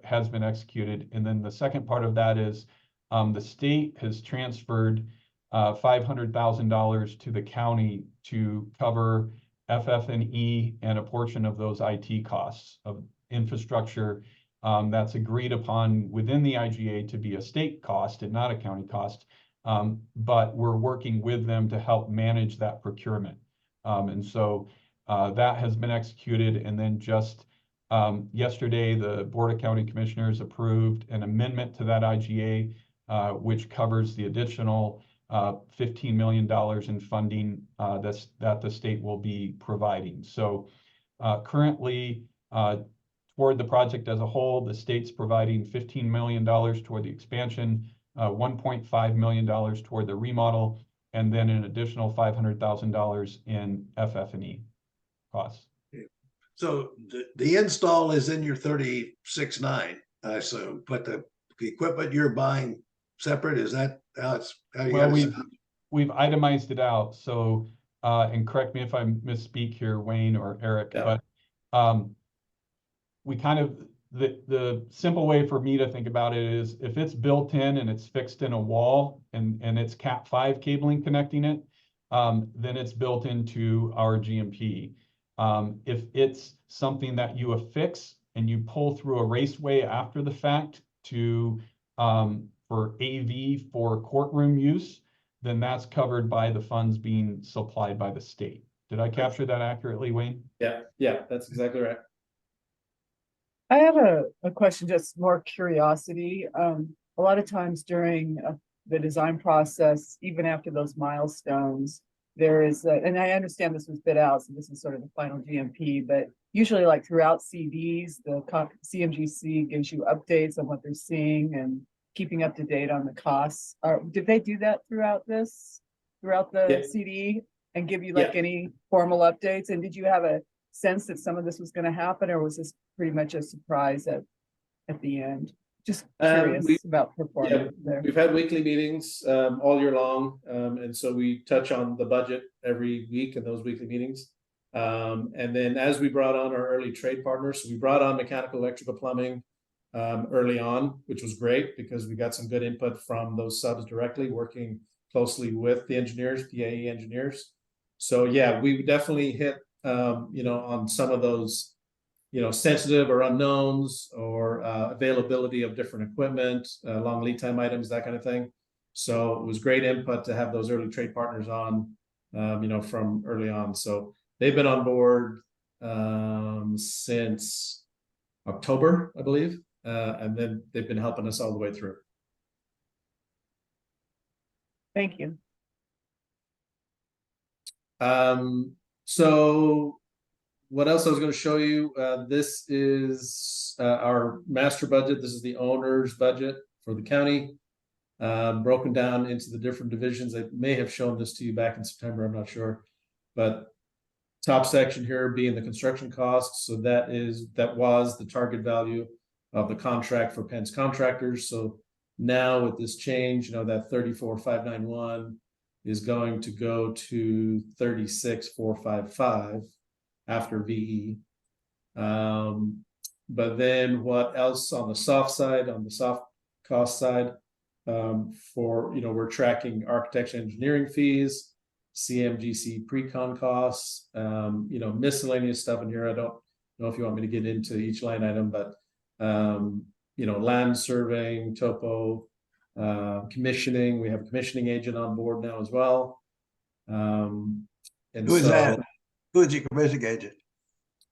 has been executed. And then the second part of that is the state has transferred $500,000 to the county to cover FF&E and a portion of those IT costs of infrastructure that's agreed upon within the IGA to be a state cost and not a county cost. But we're working with them to help manage that procurement. And so that has been executed. And then just yesterday, the Board of County Commissioners approved an amendment to that IGA, which covers the additional $15 million in funding that the state will be providing. So currently, toward the project as a whole, the state's providing $15 million toward the expansion, $1.5 million toward the remodel, and then an additional $500,000 in FF&E costs. So the install is in your 36.9, I assume, but the equipment you're buying separate, is that how you well, guys? we've itemized it out. So, and correct me if I misspeak here, Wayne or Eric, Yeah. but we kind of, the simple way for me to think about it is if it's built in and it's fixed in a wall and it's Cat5 cabling connecting it, then it's built into our GMP. If it's something that you affix and you pull through a raceway after the fact to for AV for courtroom use, then that's covered by the funds being supplied by the state. Did I capture that accurately, Wayne? Yeah, that's exactly right. I have a question, just more curiosity. a lot of times during the design process, even after those milestones, there is, and I understand this was bid out, so this is sort of the final GMP, but usually like throughout CDs, the CMGC gives you updates on what they're seeing and keeping up to date on the costs. Did they do that throughout the Yeah. CD and give you like Yeah. any formal updates? And did you have a sense that some of this was going to happen, or was this pretty much a surprise at the end? Just curious about performance there. We've had weekly meetings all year long, and so we touch on the budget every week in those weekly meetings. And then as we brought on our early trade partners, so we brought on mechanical, electrical, plumbing early on, which was great because we got some good input from those subs directly, working closely with the engineers, PAE engineers. So yeah, we definitely hit on some of those sensitive or unknowns or availability of different equipment, long lead time items, that kind of thing. So it was great input to have those early trade partners on, from early on. So they've been on board since October, I believe, and then they've been helping us all the way through. Thank you. So what else I was going to show you, this is our master budget. This is the owner's budget for the county, broken down into the different divisions. I may have shown this to you back in September, I'm not sure, but top section here being the construction costs. So that was the target value of the contract for Penn's contractors. So now with this change, that 34,591 is going to go to 36,455 after VE. But then what else on the soft side, on the soft cost side, we're tracking architecture engineering fees, CMGC pre-con costs, miscellaneous stuff in here. I don't know if you want me to get into each line item, but land surveying, topo, commissioning. We have a commissioning agent on board now as well. Who is that? Who is your commissioning agent?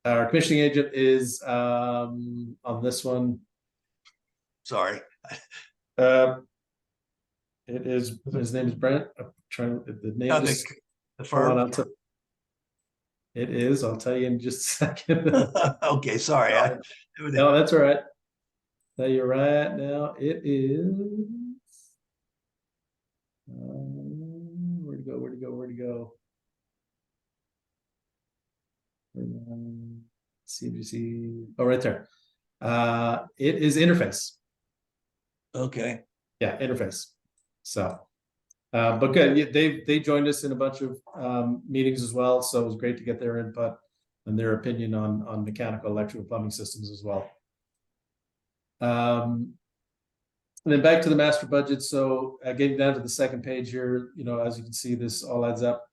Our commissioning agent is on this one. Sorry. It is, his name is Brent. I'm trying the name is the firm. It is, I'll tell you in just a second. Okay, sorry. No, that's all right. Tell you right now, it is where'd it go? CBC. Oh, right there. It is Interface. Okay. Yeah, Interface. So, but good. They joined us in a bunch of meetings as well. So it was great to get their input and their opinion on mechanical, electrical, plumbing systems as well. And then back to the master budget. So getting down to the second page here, as you can see, this all adds up,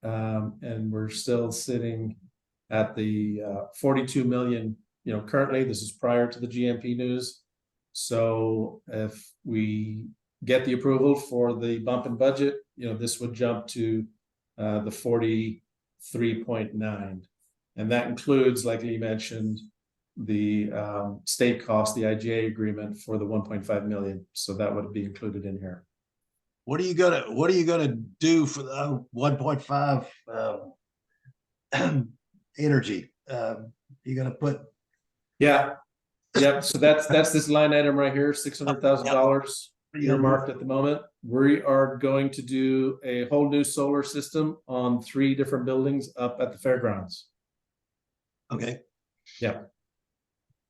and we're still sitting at the 42 million. Currently, this is prior to the GMP news. So if we get the approval for the bump in budget, this would jump to the 43.9, and that includes, like Lee mentioned, the state cost, the IGA agreement for the 1.5 million. So that would be included in here. What are you gonna do for the 1.5 energy? You gonna put? Yeah. Yep. So that's this line item right here, $600,000 earmarked at the moment. We are going to do a whole new solar system on 3 different buildings up at the fairgrounds. Okay. Yeah.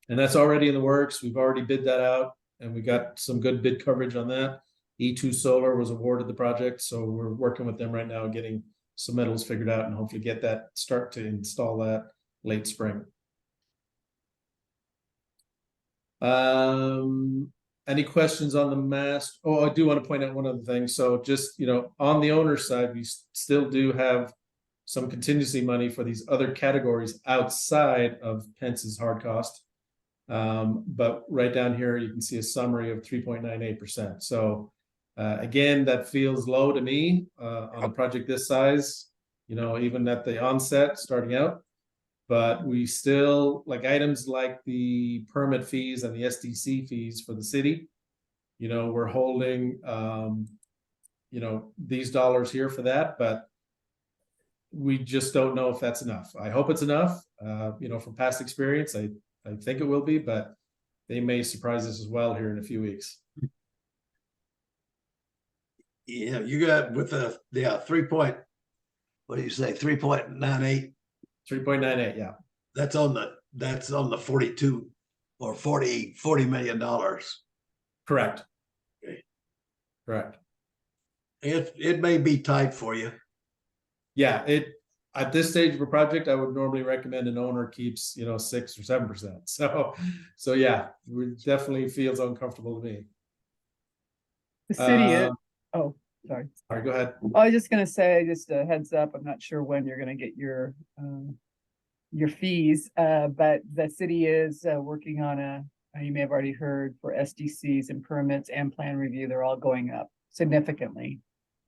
And that's already in the works. We've already bid that out, and we got some good bid coverage on that. E2 Solar was awarded the project, so we're working with them right now, getting submittals figured out, and hopefully start to install that late spring. Any questions on the mast? Oh, I do want to point out one other thing. So just, on the owner's side, we still do have some contingency money for these other categories outside of Pence's hard cost. But right down here, you can see a summary of 3.98%. So again, that feels low to me on a project this size, even at the onset starting out. But we still, like items like the permit fees and the SDC fees for the city, we're holding, these dollars here for that, but we just don't know if that's enough. I hope it's enough. From past experience, I think it will be, but they may surprise us as well here in a few weeks. Yeah, you got with the 3.98? 3.98, yeah. That's on the 42 or 40 million dollars. Correct. Okay. Correct. It may be tight for you. Yeah, at this stage of a project, I would normally recommend an owner keeps 6 or 7%. So yeah, it definitely feels uncomfortable to me. The city is, oh, sorry. All right, go ahead. I was just gonna say, just a heads up, I'm not sure when you're gonna get your fees, but the city is working on you may have already heard, for SDCs and permits and plan review, they're all going up significantly.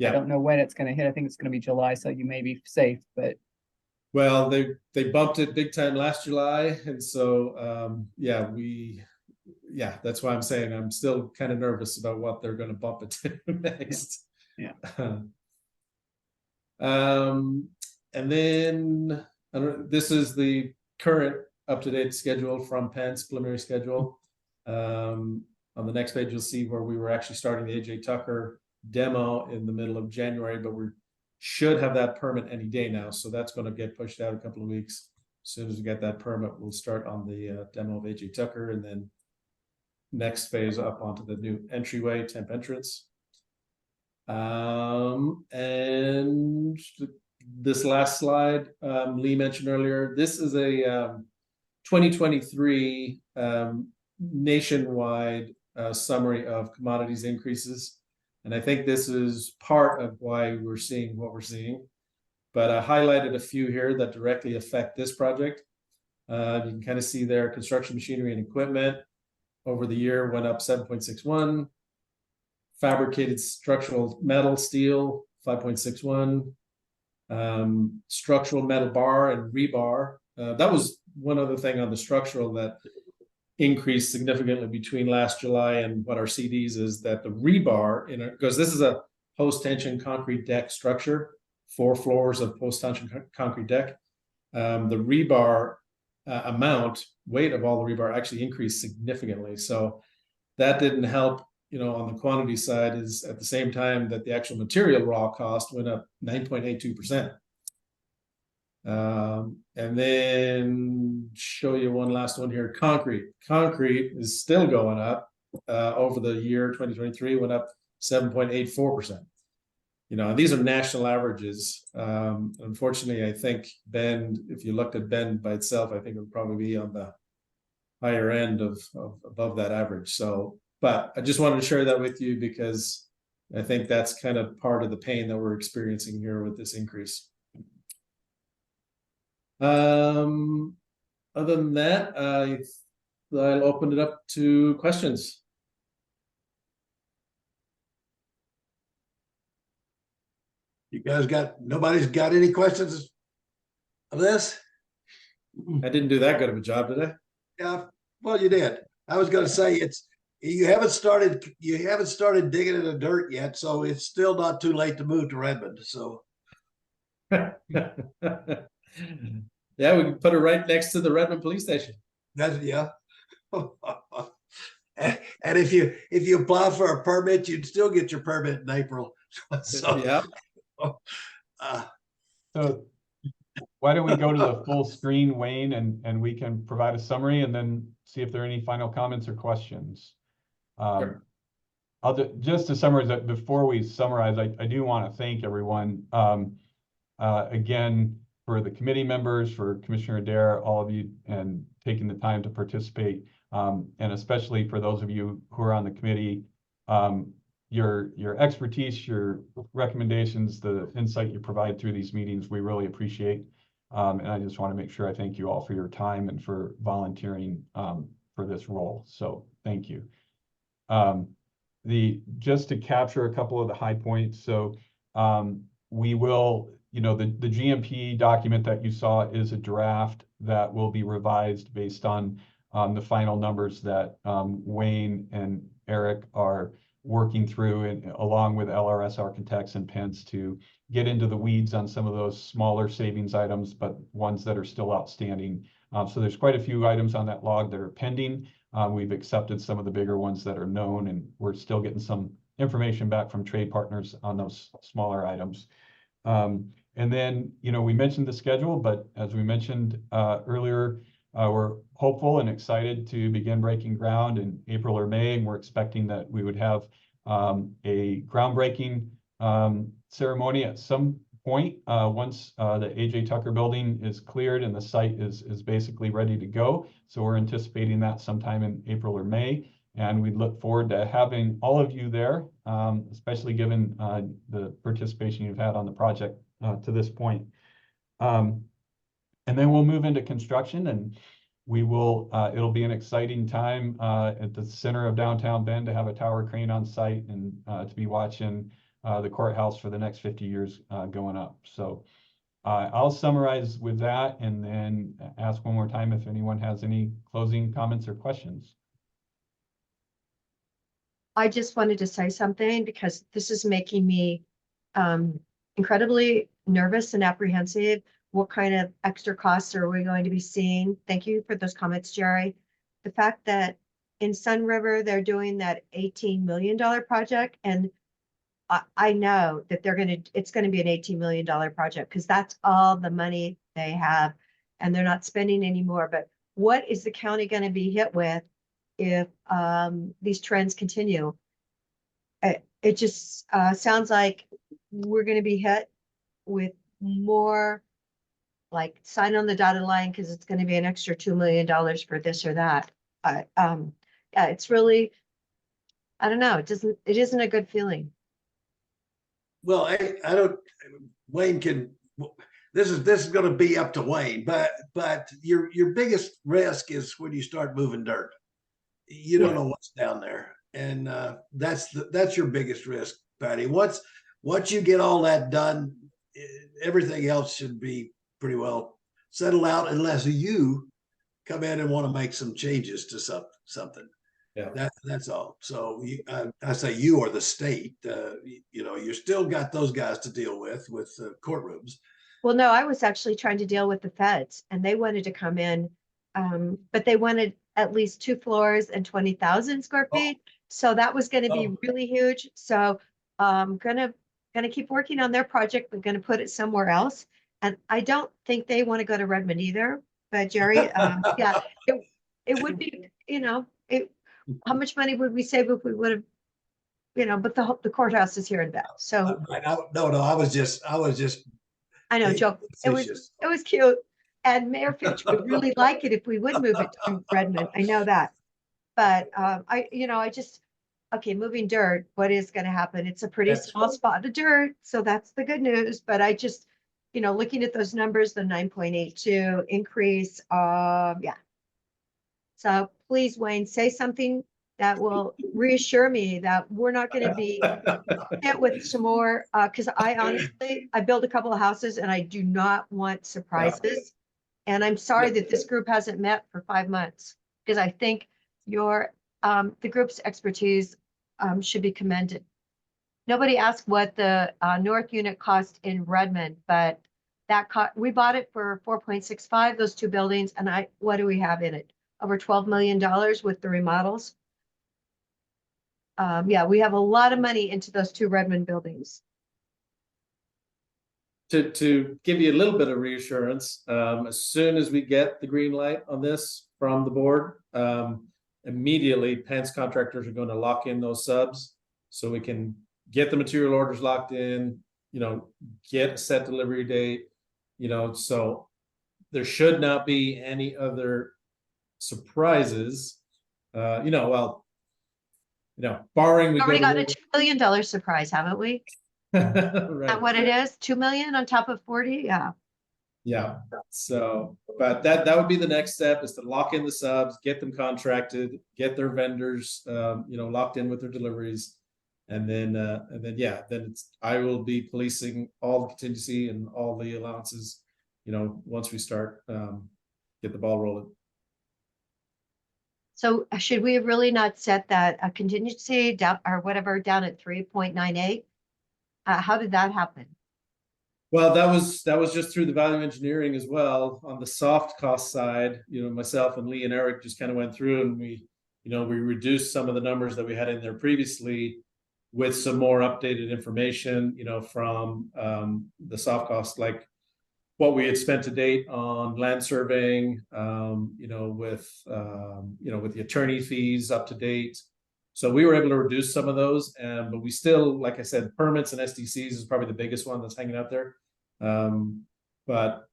I Yeah. don't know when it's gonna hit. I think it's gonna be July, so you may be safe, but Well, they bumped it big time last July, and so that's why I'm saying I'm still kind of nervous about what they're going to bump it to next. Yeah. And then this is the current up-to-date schedule from Penn's preliminary schedule. On the next page, you'll see where we were actually starting the AJ Tucker demo in the middle of January, but we should have that permit any day now. So that's going to get pushed out a couple of weeks. As soon as we get that permit, we'll start on the demo of AJ Tucker, and then next phase up onto the new entryway, temp entrance. And this last slide, Lee mentioned earlier, this is a 2023 nationwide summary of commodities increases. And I think this is part of why we're seeing what we're seeing. But I highlighted a few here that directly affect this project. You can kind of see there, construction machinery and equipment over the year went up 7.61. Fabricated structural metal, steel, 5.61. Structural metal bar and rebar. That was one other thing on the structural that increased significantly between last July and what our CDs is, that the rebar because this is a post-tension concrete deck structure, 4 floors of post-tension concrete deck. The rebar weight of all the rebar actually increased significantly. So that didn't help, on the quantity side, is at the same time that the actual material raw cost went up 9.82%. And then show you one last one here. Concrete is still going up. Over the year 2023 went up 7.84%. And these are national averages. Unfortunately, I think Bend, if you looked at Bend by itself, I think it would probably be on the higher end of above that average. So, but I just wanted to share that with you because I think that's kind of part of the pain that we're experiencing here with this increase. Other than that, I'll open it up to questions. You guys nobody's got any questions of this? I didn't do that good of a job, did I? Yeah, well, you did. I was going to say you haven't started digging in the dirt yet, so it's still not too late to move to Redmond. So yeah, we can put it right next to the Redmond police station. Yeah. And if you apply for a permit, you'd still get your permit in April. So, yeah. So why don't we go to the full screen, Wayne, and we can provide a summary and then see if there are any final comments or questions. Sure. Just to summarize that, before we summarize, I do want to thank everyone again, for the committee members, for Commissioner Adair, all of you, and taking the time to participate, and especially for those of you who are on the committee, your expertise, your recommendations, the insight you provide through these meetings, we really appreciate. And I just want to make sure I thank you all for your time and for volunteering for this role. So thank you. Just to capture a couple of the high points. So we will, the GMP document that you saw is a draft that will be revised based on the final numbers that Wayne and Eric are working through and along with LRS Architects and Pence to get into the weeds on some of those smaller savings items, but ones that are still outstanding. So there's quite a few items on that log that are pending. We've accepted some of the bigger ones that are known, and we're still getting some information back from trade partners on those smaller items. And then, we mentioned the schedule, but as we mentioned earlier, we're hopeful and excited to begin breaking ground in April or May, and we're expecting that we would have a groundbreaking ceremony at some point once the AJ Tucker building is cleared and the site is basically ready to go. So we're anticipating that sometime in April or May, and we look forward to having all of you there, especially given the participation you've had on the project to this point. And then we'll move into construction, and we will, it'll be an exciting time at the center of downtown Bend to have a tower crane on site and to be watching the courthouse for the next 50 years going up. So I'll summarize with that and then ask one more time if anyone has any closing comments or questions. I just wanted to say something because this is making me incredibly nervous and apprehensive. What kind of extra costs are we going to be seeing? Thank you for those comments, Jerry. The fact that in Sun River, they're doing that $18 million project, and I know that it's gonna be an $18 million project because that's all the money they have, and they're not spending any more. But what is the county gonna be hit with if these trends continue? It just sounds like we're gonna be hit with more, like, sign on the dotted line because it's going to be an extra $2 million for this or that. Yeah, it's really, I don't know. It isn't a good feeling. Well, I don't, Wayne can, this is going to be up to Wayne, but your biggest risk is when you start moving dirt. You don't know what's down there. And that's your biggest risk, Patty. Once you get all that done, everything else should be pretty well settled out, unless you come in and want to make some changes to something. Yeah, that's all. So I say you or the state. You still got those guys to deal with courtrooms. Well, no, I was actually trying to deal with the feds, and they wanted to come in, but they wanted at least 2 floors and 20,000 square feet. So that was going to be really huge. So I'm gonna keep working on their project. We're going to put it somewhere else. And I don't think they want to go to Redmond either, but Jerry, yeah, it would be, how much money would we save if we would have, but the courthouse is here in Bend. So No, I was just, I know, Joe, it was cute. And Mayor Fitch would really like it if we would move it to Redmond. I know that. But okay, moving dirt, what is going to happen? It's a pretty small spot of dirt. So that's the good news. But I just, looking at those numbers, the 9.82 increase, yeah. So please, Wayne, say something that will reassure me that we're not going to be hit with some more, because I built a couple of houses and I do not want surprises. And I'm sorry that this group hasn't met for 5 months, because I think the group's expertise should be commended. Nobody asked what the north unit cost in Redmond, but we bought it for 4.65, those 2 buildings, and what do we have in it? Over $12 million with the remodels. Yeah, we have a lot of money into those 2 Redmond buildings. To give you a little bit of reassurance, as soon as we get the green light on this from the board, immediately Pence contractors are going to lock in those subs so we can get the material orders locked in, get a set delivery date, so there should not be any other surprises. Barring we already got a $2 million surprise, haven't we? Right. Is that what it is? 2 million on top of 40? Yeah. Yeah. So, but that would be the next step, is to lock in the subs, get them contracted, get their vendors, locked in with their deliveries. And then I will be policing all the contingency and all the allowances, once we start, get the ball rolling. So should we have really not set that a contingency down or whatever down at 3.98? How did that happen? Well, that was just through the value engineering as well. On the soft cost side, myself and Lee and Eric just kind of went through and we reduced some of the numbers that we had in there previously with some more updated information, from the soft cost, like what we had spent to date on land surveying, with the attorney fees up to date. So we were able to reduce some of those, but we still, like I said, permits and SDCs is probably the biggest one that's hanging out there. But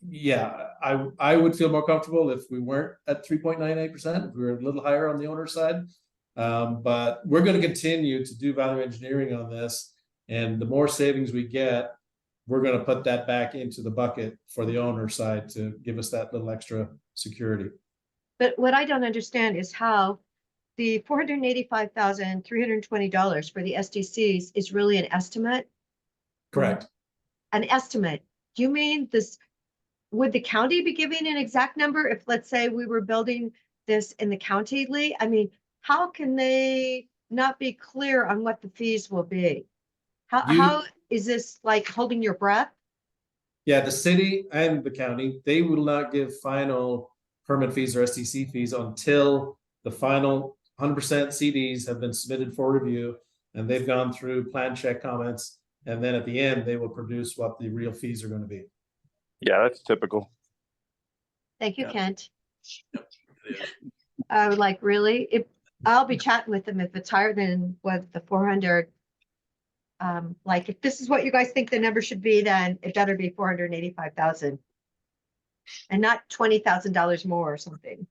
yeah, I would feel more comfortable if we weren't at 3.98%, if we were a little higher on the owner side. But we're going to continue to do value engineering on this, and the more savings we get, we're going to put that back into the bucket for the owner side to give us that little extra security. But what I don't understand is how the $485,320 for the SDCs is really an estimate. Correct. An estimate. Do you mean this? Would the county be giving an exact number if, let's say, we were building this in the county, Lee? I mean, how can they not be clear on what the fees will be? How is this like holding your breath? Yeah, the city and the county, they will not give final permit fees or SDC fees until the final 100% CDs have been submitted for review and they've gone through plan check comments. And then at the end, they will produce what the real fees are going to be. Yeah, that's typical. Thank you, Kent. I would like really, I'll be chatting with them if it's higher than what the 400. Like if this is what you guys think the number should be, then it better be 485,000 and not $20,000 more or something.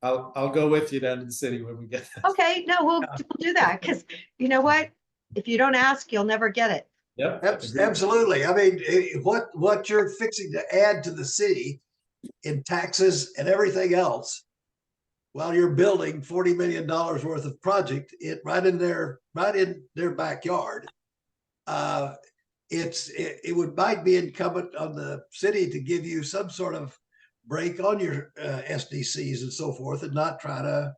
I'll go with you down to the city when we get that. Okay, no, we'll do that because you know what? If you don't ask, you'll never get it. Yep. Absolutely. I mean, what you're fixing to add to the city in taxes and everything else, while you're building $40 million worth of project, right in their backyard, it might be incumbent on the city to give you some sort of break on your SDCs and so forth, and not try to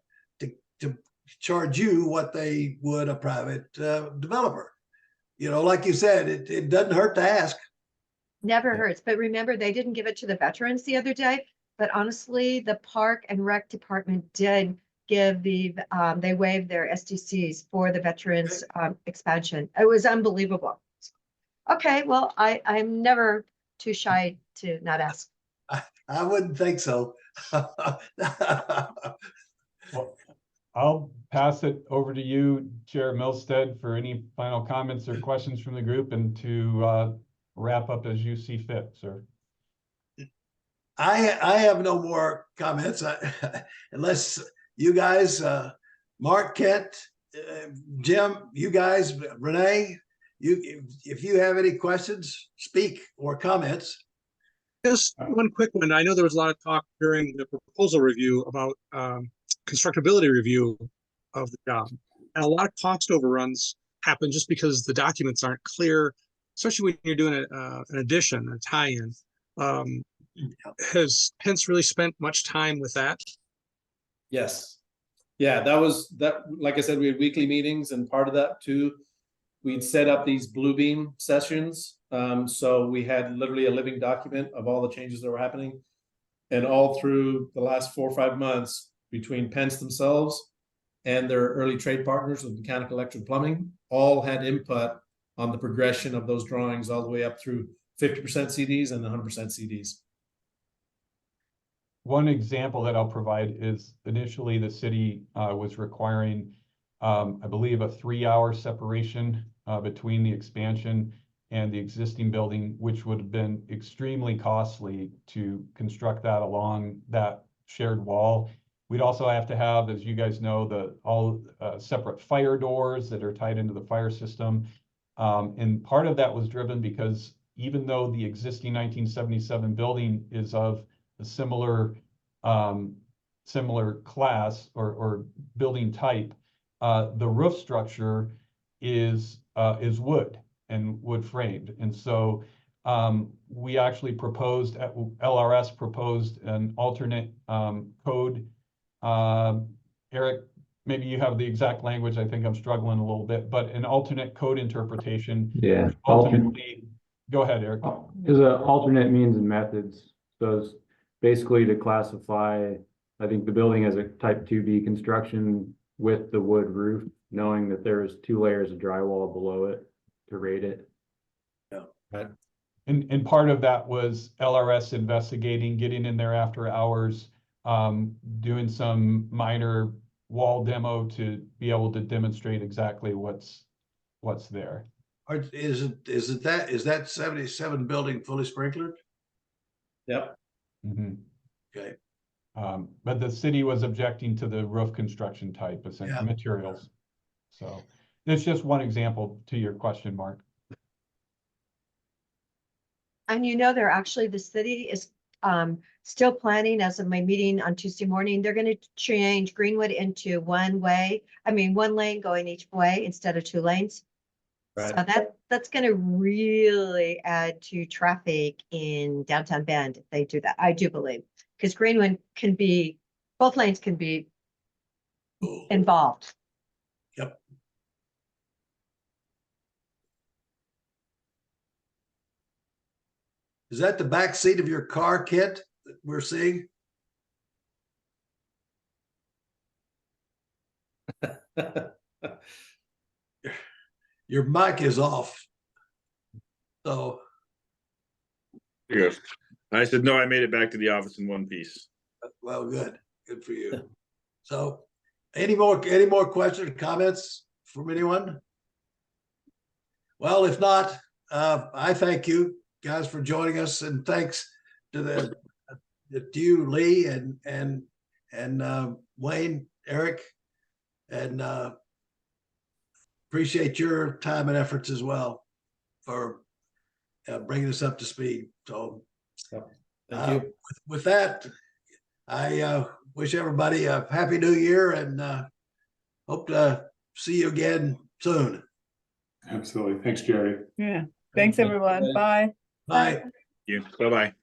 charge you what they would a private developer. Like you said, it doesn't hurt to ask. Never hurts. But remember, they didn't give it to the veterans the other day. But honestly, the Park and Rec Department did give they waived their SDCs for the veterans expansion. It was unbelievable. Okay, well, I'm never too shy to not ask. I wouldn't think so. Well, I'll pass it over to you, Chair Milstead, for any final comments or questions from the group, and to wrap up as you see fit, sir. I have no more comments unless you guys, Mark, Kent, Jim, you guys, Renee, if you have any questions, speak, or comments. Just one quick one. I know there was a lot of talk during the proposal review about constructability review of the job. And a lot of cost overruns happen just because the documents aren't clear, especially when you're doing an addition, a tie-in. Has Pence really spent much time with that? Yes. Yeah, that like I said, we had weekly meetings, and part of that too, we'd set up these Bluebeam sessions. So we had literally a living document of all the changes that were happening. And all through the last 4 or 5 months, between Pence themselves and their early trade partners with mechanical, electric, plumbing, all had input on the progression of those drawings all the way up through 50% CDs and 100% CDs. One example that I'll provide is initially the city was requiring, I believe, a 3-hour separation between the expansion and the existing building, which would have been extremely costly to construct that along that shared wall. We'd also have to have, as you guys know, all separate fire doors that are tied into the fire system. And part of that was driven because even though the existing 1977 building is of a similar class or building type, the roof structure is wood and wood framed. And so we actually proposed, LRS proposed an alternate code Eric, maybe you have the exact language. I think I'm struggling a little bit, but an alternate code interpretation. Yeah. Ultimately, go ahead, Eric. Is a alternate means and methods. So it's basically to classify, I think the building as a type 2B construction with the wood roof, knowing that there is 2 layers of drywall below it to rate it. Right. And part of that was LRS investigating, getting in there after hours, doing some minor wall demo to be able to demonstrate exactly what's there. Is that 77 building fully sprinklered? Yep. Mhm. Okay. But the city was objecting to the roof construction type, essentially Yeah. materials. So it's just one example to your question, Mark. And they're actually, the city is still planning, as of my meeting on Tuesday morning, they're gonna change Greenwood into one lane going each way instead of 2 lanes. Right. So that's gonna really add to traffic in downtown Bend if they do that, I do believe. Because Greenwood both lanes can be involved. Yep. Is that the back seat of your car, Kit, that we're seeing? Your mic is off. So, Good. I said, no, I made it back to the office in one piece. well, good for you. So, any more questions or comments from anyone? Well, if not, I thank you guys for joining us, and thanks to you, Lee, and Wayne, Eric, and appreciate your time and efforts as well for bringing us up to speed. So, Thank you. With that, I wish everybody a happy new year, and hope to see you again soon. Absolutely. Thanks, Jerry. Yeah. Thanks, everyone. Bye. Bye. Bye-bye.